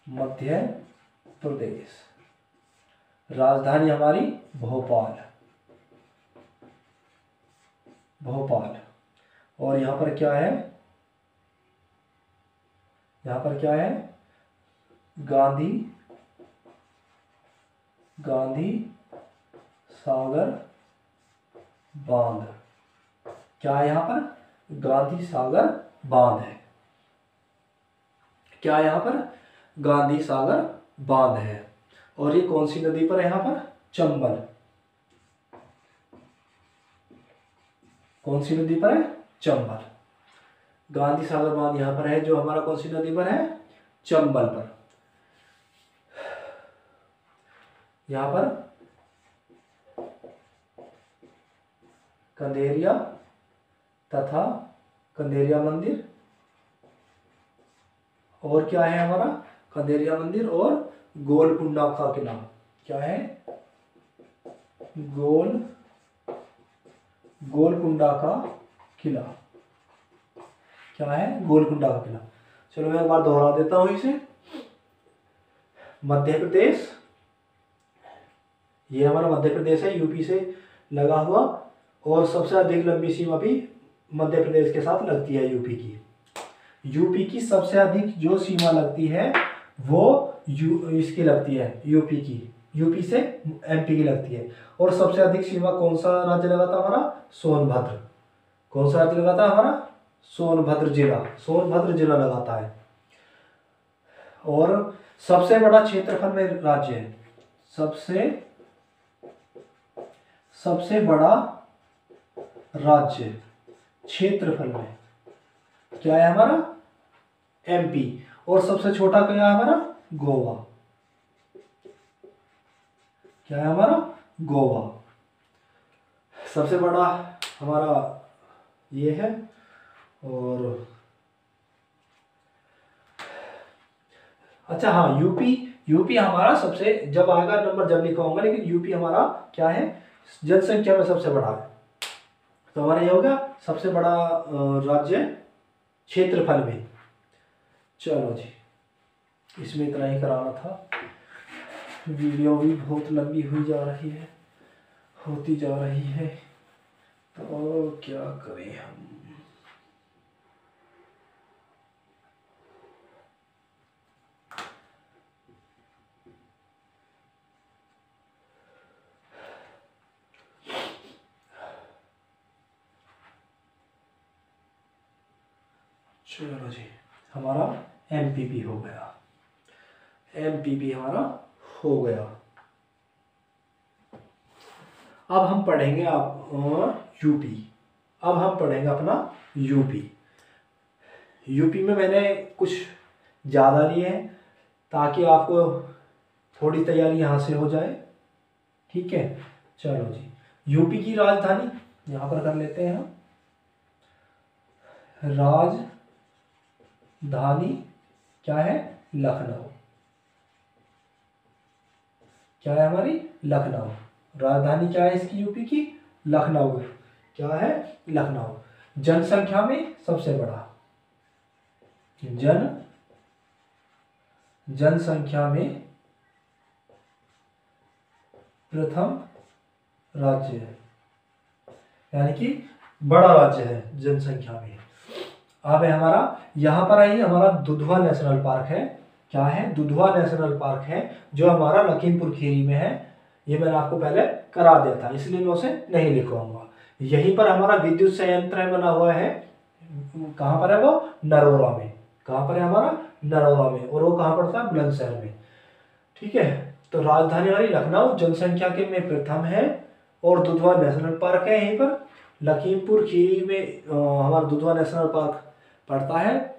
मध्य प्रदेश। राजधानी हमारी भोपाल, भोपाल। और यहाँ पर क्या है? यहाँ पर क्या है? गांधी, गांधी सागर बांध। क्या है यहाँ पर? गांधी सागर बांध है। क्या है यहाँ पर? गांधी सागर बांध है। और ये कौन सी नदी पर है? यहाँ पर चंबल। कौन सी नदी पर है? चंबल। गांधी सागर बांध यहाँ पर है, जो हमारा कौन सी नदी पर है? चंबल पर। यहाँ पर कंदेरिया तथा कंदेरिया मंदिर, और क्या है हमारा? कंदेरिया मंदिर और गोलकुंडा का किला। क्या है? गोलकुंडा का किला। क्या है? गोलकुंडा का किला। चलो मैं एक बार दोहरा देता हूं इसे। मध्य प्रदेश, ये हमारा मध्य प्रदेश है, यूपी से लगा हुआ, और सबसे अधिक लंबी सीमा भी मध्य प्रदेश के साथ लगती है यूपी की। यूपी की सबसे अधिक जो सीमा लगती है वो इसकी लगती है, यूपी की। यूपी से एमपी की लगती है। और सबसे अधिक सीमा कौन सा राज्य लगाता है हमारा? सोनभद्र। कौन सा राज्य लगाता है हमारा? सोनभद्र जिला। सोनभद्र जिला लगाता है। और सबसे बड़ा क्षेत्रफल में राज्य है, सबसे बड़ा राज्य क्षेत्रफल में क्या है हमारा? एमपी। और सबसे छोटा क्या है हमारा? गोवा। क्या है हमारा? गोवा। सबसे बड़ा हमारा ये है। और अच्छा हाँ, यूपी हमारा सबसे, जब आएगा नंबर जब लिखवाऊंगा, लेकिन यूपी हमारा क्या है? जनसंख्या में सबसे बड़ा है। तो हमारा ये होगा सबसे बड़ा राज्य क्षेत्रफल में। चलो जी, इसमें इतना ही कराना था। वीडियो भी बहुत लंबी हुई जा रही है, होती जा रही है, तो क्या करें हम। चलो जी, हमारा एमपीपी हो गया, एमपीपी हमारा हो गया। अब हम पढ़ेंगे यूपी। अब हम पढ़ेंगे अपना यूपी। यूपी में मैंने कुछ ज़्यादा लिए हैं ताकि आपको थोड़ी तैयारी यहाँ से हो जाए। ठीक है, चलो जी, यूपी की राजधानी यहाँ पर कर लेते हैं हम। राजधानी क्या है? लखनऊ। क्या है हमारी? लखनऊ। राजधानी क्या है इसकी यूपी की? लखनऊ। क्या है? लखनऊ। जनसंख्या में सबसे बड़ा, जनसंख्या में प्रथम राज्य है, यानी कि बड़ा राज्य है जनसंख्या में। अब है हमारा, यहाँ पर आइए, हमारा दुधवा नेशनल पार्क है। क्या है? दुधवा नेशनल पार्क है, जो हमारा लखीमपुर खीरी में है। ये मैंने आपको पहले करा दिया था, इसलिए मैं उसे नहीं लिखवाऊंगा। यहीं पर हमारा विद्युत संयंत्र बना हुआ है। कहाँ पर है वो? नरोरा में। कहाँ पर है हमारा? नरोरा में। और वो कहाँ पड़ता है? बुलंदशहर में। ठीक है, तो राजधानी हमारी लखनऊ जनसंख्या के में प्रथम है, और दुधवा नेशनल पार्क है यहीं पर लखीमपुर खीरी में। हमारा दुधवा नेशनल पार्क पड़ता है।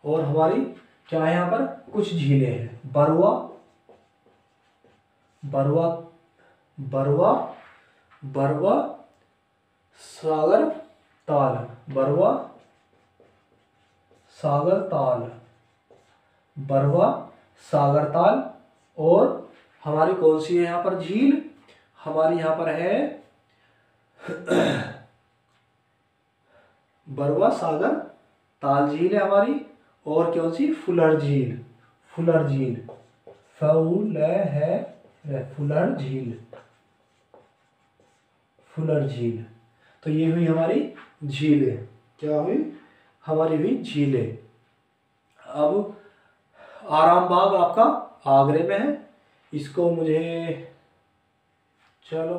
और हमारी क्या है यहाँ पर? कुछ झीलें हैं। बरुआ, बरुआ, बरुआ, बरुआ सागर ताल, बरुआ सागर ताल, बरुआ सागर ताल। और हमारी कौन सी है यहाँ पर झील? हमारी यहाँ पर है बरुआ सागर ताल झील है हमारी। और कौन सी? फुलर झील, फुलर झील, फुलर झील, फुलर झील। तो ये हुई हमारी झीलें। क्या हुई? हमारी हुई झीलें। अब आराम बाग आपका आगरे में है, इसको मुझे चलो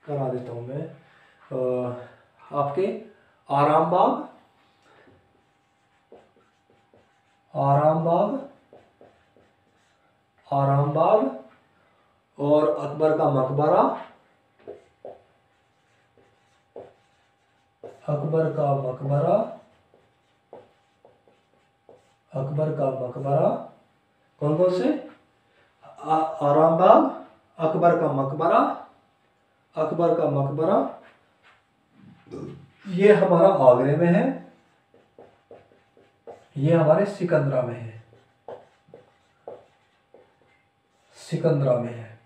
करा देता हूँ मैं। आपके आराम बाग, आराम बाग, आराम बाग और अकबर का मकबरा, अकबर का मकबरा, अकबर का मकबरा। कौन कौन से? आराम बाग, अकबर का मकबरा, अकबर का मकबरा, ये हमारा आगरे में है, ये हमारे सिकंदरा में है, सिकंदरा में है।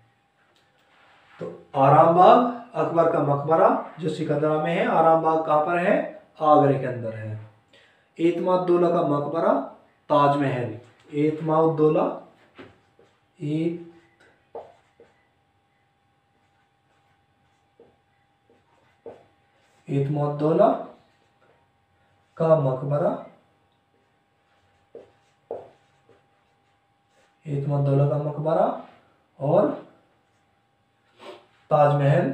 तो आराम बाग, अकबर का मकबरा जो सिकंदरा में है, आराम बाग कहाँ पर है? आगरे के अंदर है। एतमादुद्दौला का मकबरा, ताजमहल, एतमादुद्दौला, एतमादुद्दौला का मकबरा, एतमादुद्दौला का मकबरा और ताजमहल,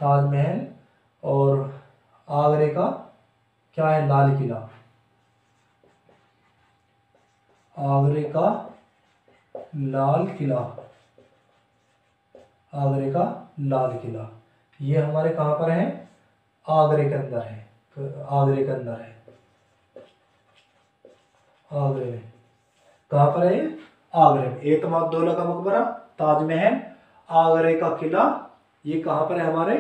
ताजमहल। और आगरे का क्या है? लाल किला, आगरे का लाल किला, आगरे का लाल किला। ये हमारे कहाँ पर है? आगरे के अंदर है, आगरे के अंदर है, आगरे में। कहाँ पर है ये? आगरे में। एतमादुद्दौला का मकबरा, ताजमहल, आगरे का किला, ये कहाँ पर है हमारे?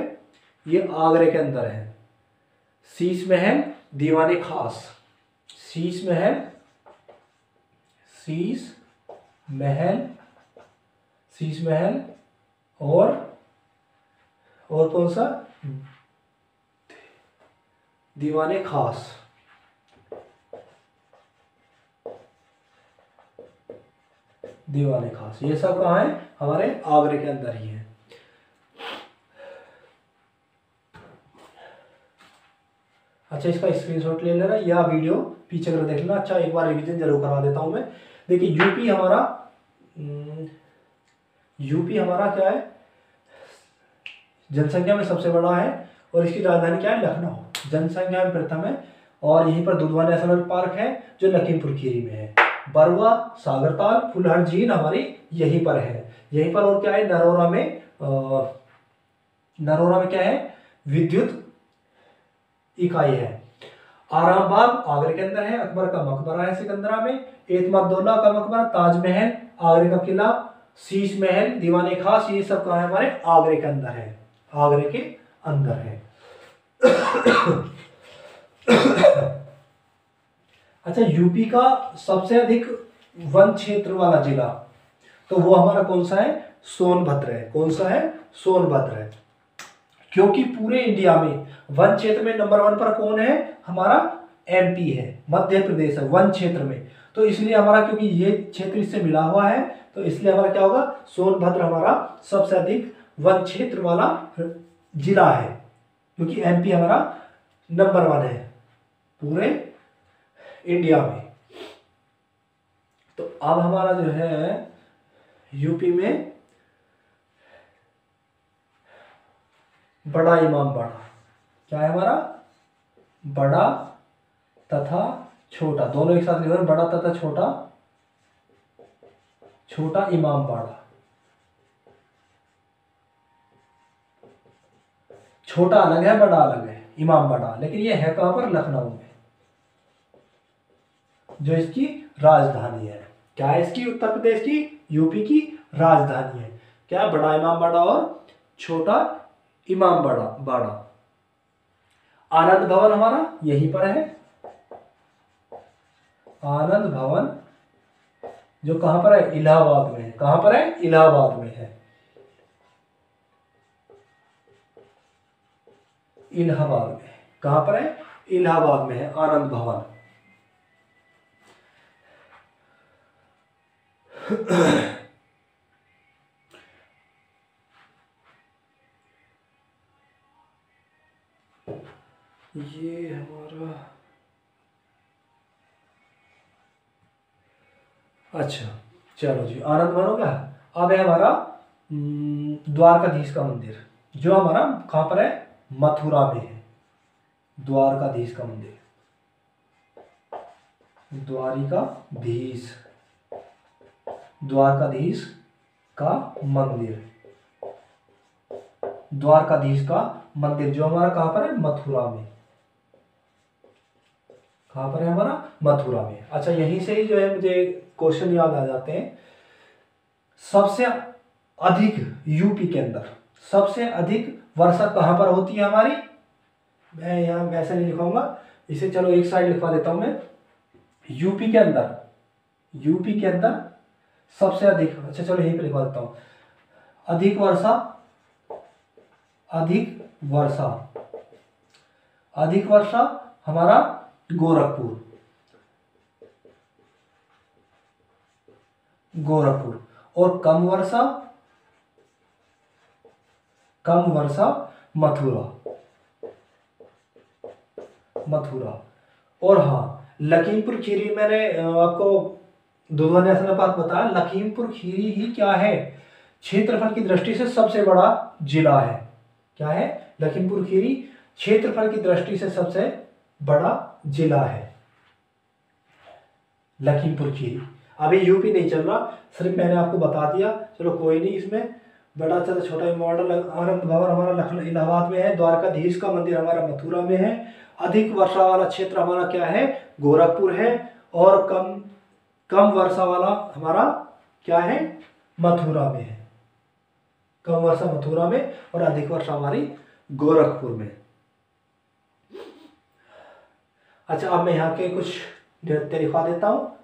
ये आगरे के अंदर है। शीश महल, दीवाने खास, शीश महल, शीश महल, शीश महल और कौन सा? दीवाने खास, दीवाने खास। ये सब कहाँ है? हमारे आगरे के अंदर ही है। अच्छा, इसका स्क्रीनशॉट ले लेना या वीडियो पीछे कर देख लेना। अच्छा, एक बार रिवीजन जरूर करा देता हूं मैं। देखिए यूपी हमारा, यूपी हमारा क्या है? जनसंख्या में सबसे बड़ा है और इसकी राजधानी क्या है? लखनऊ। जनसंख्या में प्रथम है और यहीं पर दुधवा नेशनल पार्क है जो लखीमपुर खीरी में है। बरुआ सागरताल फुलहर झील हमारी यहीं पर है, यहीं पर। और क्या है? नरोरा में, नरोरा में क्या है? विद्युत इकाई है। आराम बाग आगरे के अंदर है, अकबर का मकबरा है सिकंदरा में, एतमादुद्दौला का मकबरा, ताजमहल, आगरे का किला, शीश महल, दीवाने खास, ये सब कहाँ है? हमारे आगरे के अंदर है, आगरे के अंदर है। अच्छा, यूपी का सबसे अधिक वन क्षेत्र वाला जिला, तो वो हमारा कौन सा है? सोनभद्र है। कौन सा है? सोनभद्र है। क्योंकि पूरे इंडिया में वन क्षेत्र में नंबर 1 पर कौन है? हमारा एमपी है, मध्य प्रदेश है वन क्षेत्र में। तो इसलिए हमारा, क्योंकि ये क्षेत्र इससे मिला हुआ है, तो इसलिए हमारा क्या होगा? सोनभद्र हमारा सबसे अधिक वन क्षेत्र वाला जिला है, क्योंकि एमपी हमारा नंबर 1 है पूरे इंडिया में। तो अब हमारा जो है यूपी में बड़ा इमामबाड़ा, क्या है हमारा? बड़ा तथा छोटा, दोनों एक साथ लिखो, बड़ा तथा छोटा, छोटा इमामबाड़ा। छोटा अलग है, बड़ा अलग है, इमामबाड़ा। लेकिन ये है कहां पर? लखनऊ में, जो इसकी राजधानी है। क्या है इसकी? उत्तर प्रदेश की, यूपी की राजधानी है। क्या? बड़ा इमामबाड़ा और छोटा इमामबाड़ा बाड़ा। आनंद भवन हमारा यहीं पर है। आनंद भवन जो कहां पर है? इलाहाबाद में है। कहां पर है? इलाहाबाद में है। इलाहाबाद में। कहां पर है? इलाहाबाद में है आनंद भवन। ये हमारा, अच्छा चलो जी, आनंद भवन हो गया। अब है हमारा द्वारकाधीश का मंदिर, जो हमारा कहां पर है? मथुरा में है। द्वारकाधीश का मंदिर, द्वारिकाधीश, द्वारकाधीश का मंदिर, द्वारकाधीश का मंदिर जो हमारा कहां पर है? मथुरा में। कहां पर है हमारा? मथुरा में। अच्छा, यहीं से ही जो है मुझे क्वेश्चन याद आ जाते हैं। सबसे अधिक यूपी के अंदर सबसे अधिक वर्षा कहां पर होती है हमारी? मैं यहां वैसे नहीं लिखूंगा इसे, चलो एक साइड लिखवा देता हूं मैं। यूपी के अंदर, यूपी के अंदर सबसे अधिक, अच्छा चलो यहीं पे लिखवा देता हूं। अधिक वर्षा, अधिक वर्षा, अधिक वर्षा हमारा गोरखपुर, गोरखपुर। और कम वर्षा, कम वर्षा मथुरा, मथुरा। और हाँ, लखीमपुर खीरी, मैंने आपको दुधवा नेशनल पार्क बताया, लखीमपुर खीरी ही क्या है? क्षेत्रफल की दृष्टि से सबसे बड़ा जिला है। क्या है? लखीमपुर खीरी क्षेत्रफल की दृष्टि से सबसे बड़ा जिला है, लखीमपुर खीरी। अभी यूपी नहीं चल रहा, सिर्फ मैंने आपको बता दिया। चलो कोई नहीं, इसमें बड़ा चलो छोटा मॉडल। आनंद भवन हमारा लखनऊ इलाहाबाद में है। द्वारकाधीश का मंदिर हमारा मथुरा में है। अधिक वर्षा वाला क्षेत्र हमारा क्या है? गोरखपुर है। और कम कम वर्षा वाला हमारा क्या है? मथुरा में है। कम वर्षा मथुरा में और अधिक वर्षा हमारी गोरखपुर में। अच्छा, अब मैं यहाँ के कुछ नृत्य दिखा देता हूँ।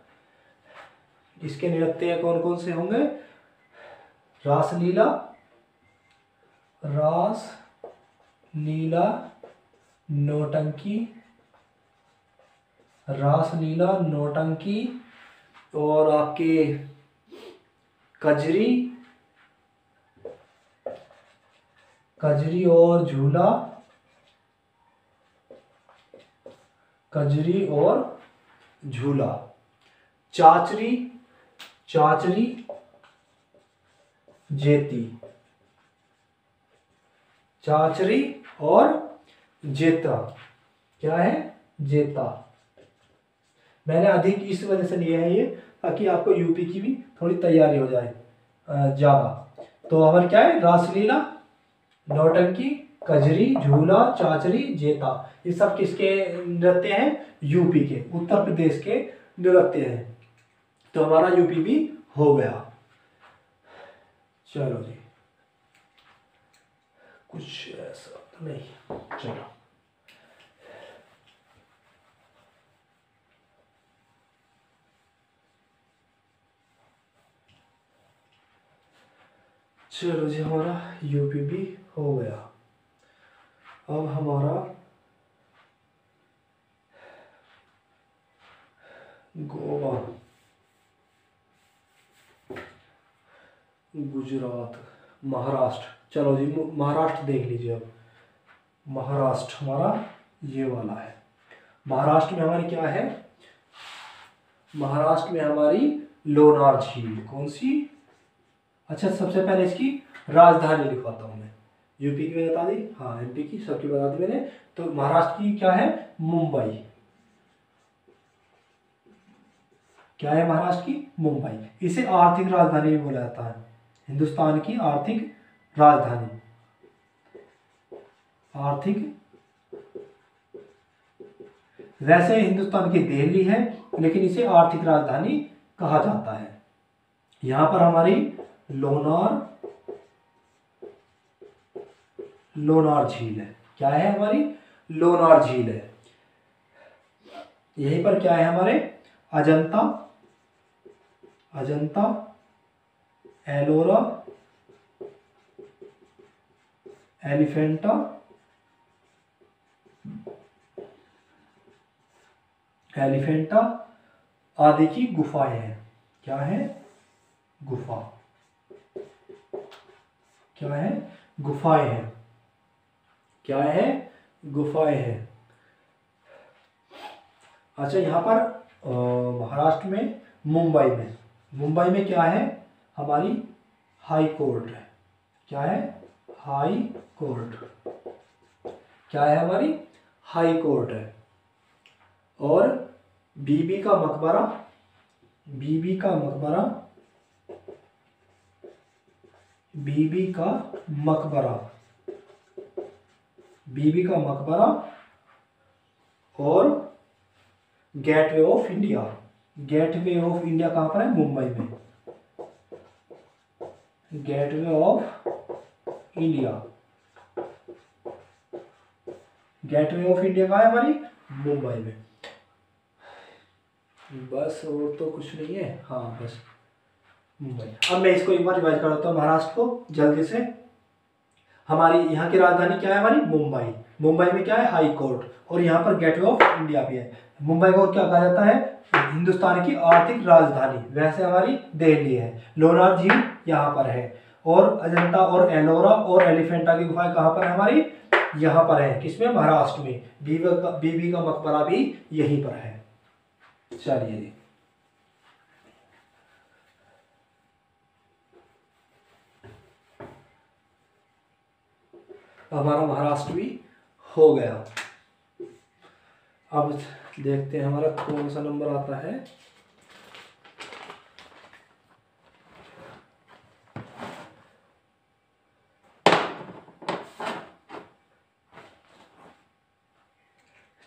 इसके नृत्य कौन कौन से होंगे? रासलीला, रास लीला, नौटंकी, रासलीला, नौटंकी, और आपके कजरी, कजरी और झूला, कजरी और झूला, चाचरी, चाचरी, जेती, चाचरी और जेता। क्या है? जेता। मैंने अधिक इस वजह से लिया है ये, ताकि आपको यूपी की भी थोड़ी तैयारी हो जाए ज्यादा। तो हमारे क्या है? रासलीला, नौटंकी, कजरी, झूला, चाचरी, जेता, ये सब किसके नृत्य हैं? यूपी के, उत्तर प्रदेश के नृत्य हैं। तो हमारा यूपी भी हो गया। चलो जी, कुछ ऐसा नहीं, चलो चलो जी, हमारा यूपी भी हो गया। अब हमारा गोवा, गुजरात, महाराष्ट्र। चलो जी, महाराष्ट्र देख लीजिए। अब महाराष्ट्र हमारा ये वाला है। महाराष्ट्र में हमारी क्या है? महाराष्ट्र में हमारी लोनार झील। कौन सी? अच्छा, सबसे पहले इसकी राजधानी लिखवाता हूं मैं। यूपी की बता दी, हाँ एमपी की सबकी बता दी मैंने। तो महाराष्ट्र की क्या है? मुंबई। क्या है महाराष्ट्र की? मुंबई। इसे आर्थिक राजधानी भी बोला जाता है, हिंदुस्तान की आर्थिक राजधानी। आर्थिक, वैसे हिंदुस्तान की दिल्ली है, लेकिन इसे आर्थिक राजधानी कहा जाता है। यहां पर हमारी लोनार झील है। क्या है? हमारी लोनार झील है। यहीं पर क्या है? हमारे अजंता, एलोरा, एलिफेंटा आदि की गुफाएं हैं। क्या है? गुफा। क्या है? गुफाएं हैं। क्या है? गुफाएं हैं। अच्छा, यहाँ पर महाराष्ट्र में मुंबई में क्या है? हमारी हाई कोर्ट है। क्या है? High court. क्या है? हमारी हाई कोर्ट है। और बीबी का मकबरा, बीबी का मकबरा, बीबी का मकबरा, बीबी का मकबरा और gateway of India. Gateway of India कहां पर है? मुंबई में। Gateway of India, gateway of India कहां है? हमारी मुंबई में। बस और तो कुछ नहीं है। हाँ बस मुंबई। अब मैं इसको एक बार रिवाइज कराता हूँ महाराष्ट्र को जल्दी से। हमारी यहाँ की राजधानी क्या है? हमारी मुंबई। मुंबई में क्या है? High court. और यहाँ पर गेटवे ऑफ इंडिया भी है। मुंबई को क्या कहा जाता है? हिंदुस्तान की आर्थिक राजधानी। वैसे हमारी दिल्ली है। लोनार झील यहाँ पर है। और अजंता और एलोरा और एलिफेंटा की गुफाएं कहाँ पर है? हमारी यहाँ पर है। किसमें? महाराष्ट्र में। बीबी का मकबरा भी यहीं पर है। चलिए जी, हमारा महाराष्ट्र भी हो गया। अब देखते हैं हमारा कौन सा नंबर आता है।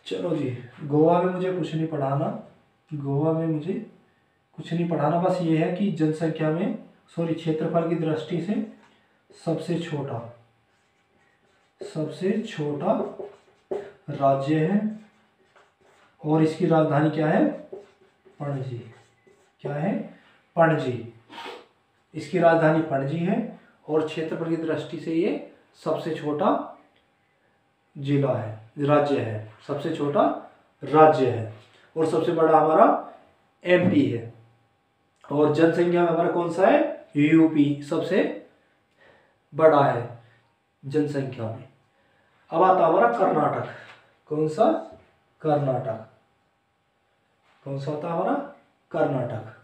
चलो जी, गोवा में मुझे कुछ नहीं पढ़ाना। गोवा में मुझे कुछ नहीं पढ़ाना। बस ये है कि जनसंख्या में, सॉरी, क्षेत्रफल की दृष्टि से सबसे छोटा राज्य है। और इसकी राजधानी क्या है? पणजी। क्या है? पणजी। इसकी राजधानी पणजी है। और क्षेत्रफल की दृष्टि से ये सबसे छोटा जिला है, राज्य है। सबसे छोटा राज्य है। और सबसे बड़ा हमारा एमपी है। और जनसंख्या में हमारा कौन सा है? यूपी सबसे बड़ा है जनसंख्या में। अब आता हमारा कर्नाटक। कौन सा? कर्नाटक। कौन सा आता हमारा? कर्नाटक।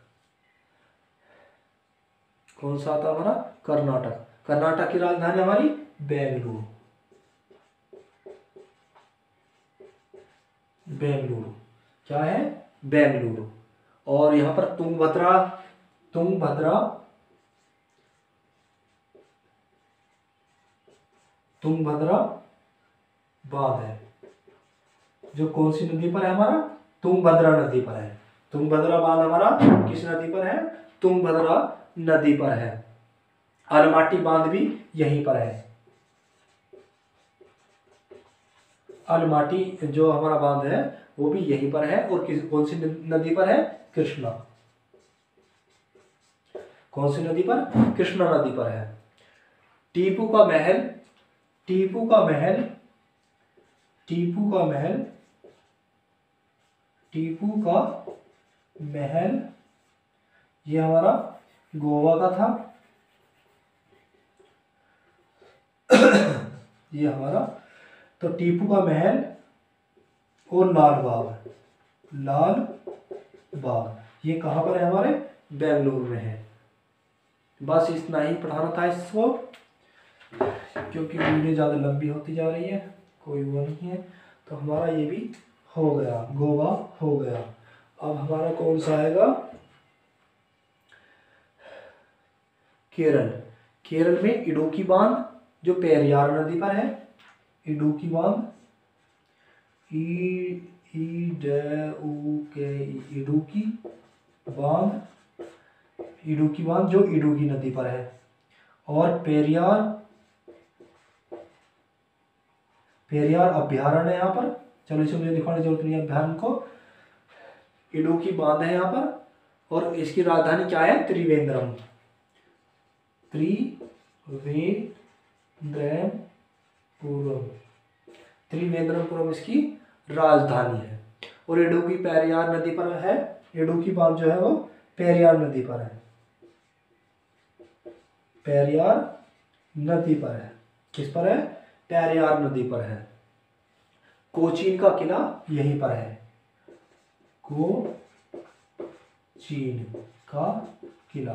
कौन सा आता हमारा? कर्नाटक। कर्नाटक की राजधानी हमारी बेंगलुरु। बेंगलुरु। क्या है? बेंगलुरु। और यहां पर तुंगभद्रा बांध है, जो कौन सी नदी पर है? हमारा तुंगभद्रा नदी पर है। तुंगभद्रा बांध हमारा किस नदी पर है? तुंगभद्रा नदी पर है। अलमाटी बांध भी यहीं पर है। अलमाटी जो हमारा बांध है वो भी यहीं पर है। और कौन सी नदी पर है? कृष्णा। कौन सी नदी पर? कृष्णा नदी पर है। टीपू का महल, टीपू का महल, टीपू का महल, टीपू का महल, ये हमारा गोवा का था। ये हमारा, तो टीपू का महल और लाल बाग, लाल बाग ये कहाँ पर है? हमारे बेंगलुरु में है। बस इतना ही पढ़ाना था इसको, क्योंकि वीडियो ज़्यादा लंबी होती जा रही है, कोई वो नहीं है। तो हमारा ये भी हो गया, गोवा हो गया। अब हमारा कौन सा आएगा? केरल। केरल में इडुक्की बांध जो पेरियार नदी पर है, इडुक्की बांध, इडुक्की बांध, इडुक्की बांध जो इडुक्की नदी पर है। और पेरियार, पेरियार अभ्यारण्य है यहाँ पर। चलो इसे मुझे दिखाने की जरूरत नहीं है अभ्यारण्य को। इडुक्की बांध है यहाँ पर, और इसकी राजधानी क्या है? त्रिवेंद्रम, त्रिवेंद्रपुरम, त्रिवेंद्रपुरम इसकी राजधानी है। और इडुक्की पेरियार नदी पर है। इडुक्की बांध जो है वो पेरियार नदी पर है, पेरियार नदी पर है। किस पर है? पेरियार नदी पर है। कोचीन का किला यहीं पर है, कोचीन का किला,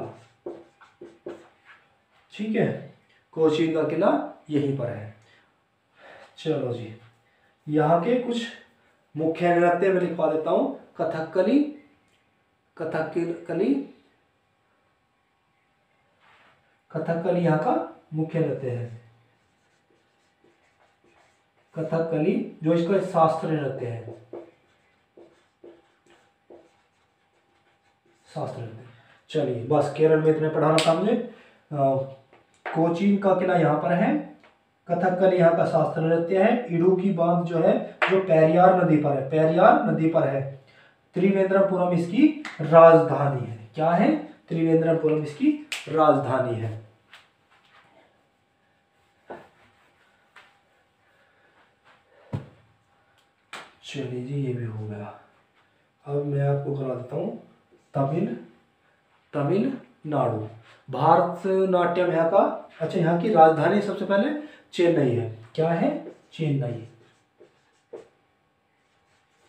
ठीक है, कोचीन का किला यहीं पर है। चलो जी, यहाँ के कुछ मुख्य नृत्य में लिखवा देता हूँ। कथकली, कथकली, कथकली यहाँ का मुख्य नृत्य है। कथकली जो इसका शास्त्रीय नृत्य है, शास्त्रीय नृत्य। चलिए बस केरल में इतने पढ़ाना था मुझे। कोचीन का किला यहाँ पर है, कथकली यहाँ का शास्त्रीय नृत्य है, इडुक्की बांध जो है जो पेरियार नदी पर है, पेरियार नदी पर है। त्रिवेंद्रपुरम इसकी राजधानी है। क्या है? त्रिवेंद्रपुरम इसकी राजधानी है। चलिए जी, ये भी हो गया। अब मैं आपको करा देता हूँ तमिलनाडु। भारतनाट्यम यहाँ का, अच्छा यहाँ की राजधानी सबसे पहले चेन्नई है। क्या है? चेन्नई,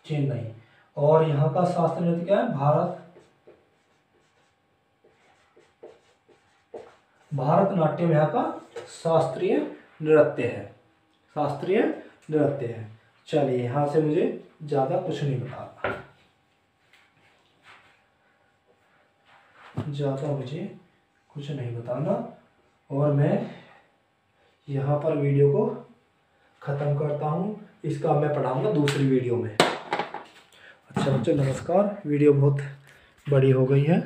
चेन्नई। और यहाँ का शास्त्रीय नृत्य क्या है? भारतनाट्यम यहाँ का शास्त्रीय नृत्य है, शास्त्रीय नृत्य है। चलिए यहाँ से मुझे ज़्यादा कुछ नहीं बताना, ज़्यादा मुझे कुछ नहीं बताना, और मैं यहाँ पर वीडियो को ख़त्म करता हूँ। इसका मैं पढ़ाऊँगा दूसरी वीडियो में। अच्छा बच्चों नमस्कार, वीडियो बहुत बड़ी हो गई है।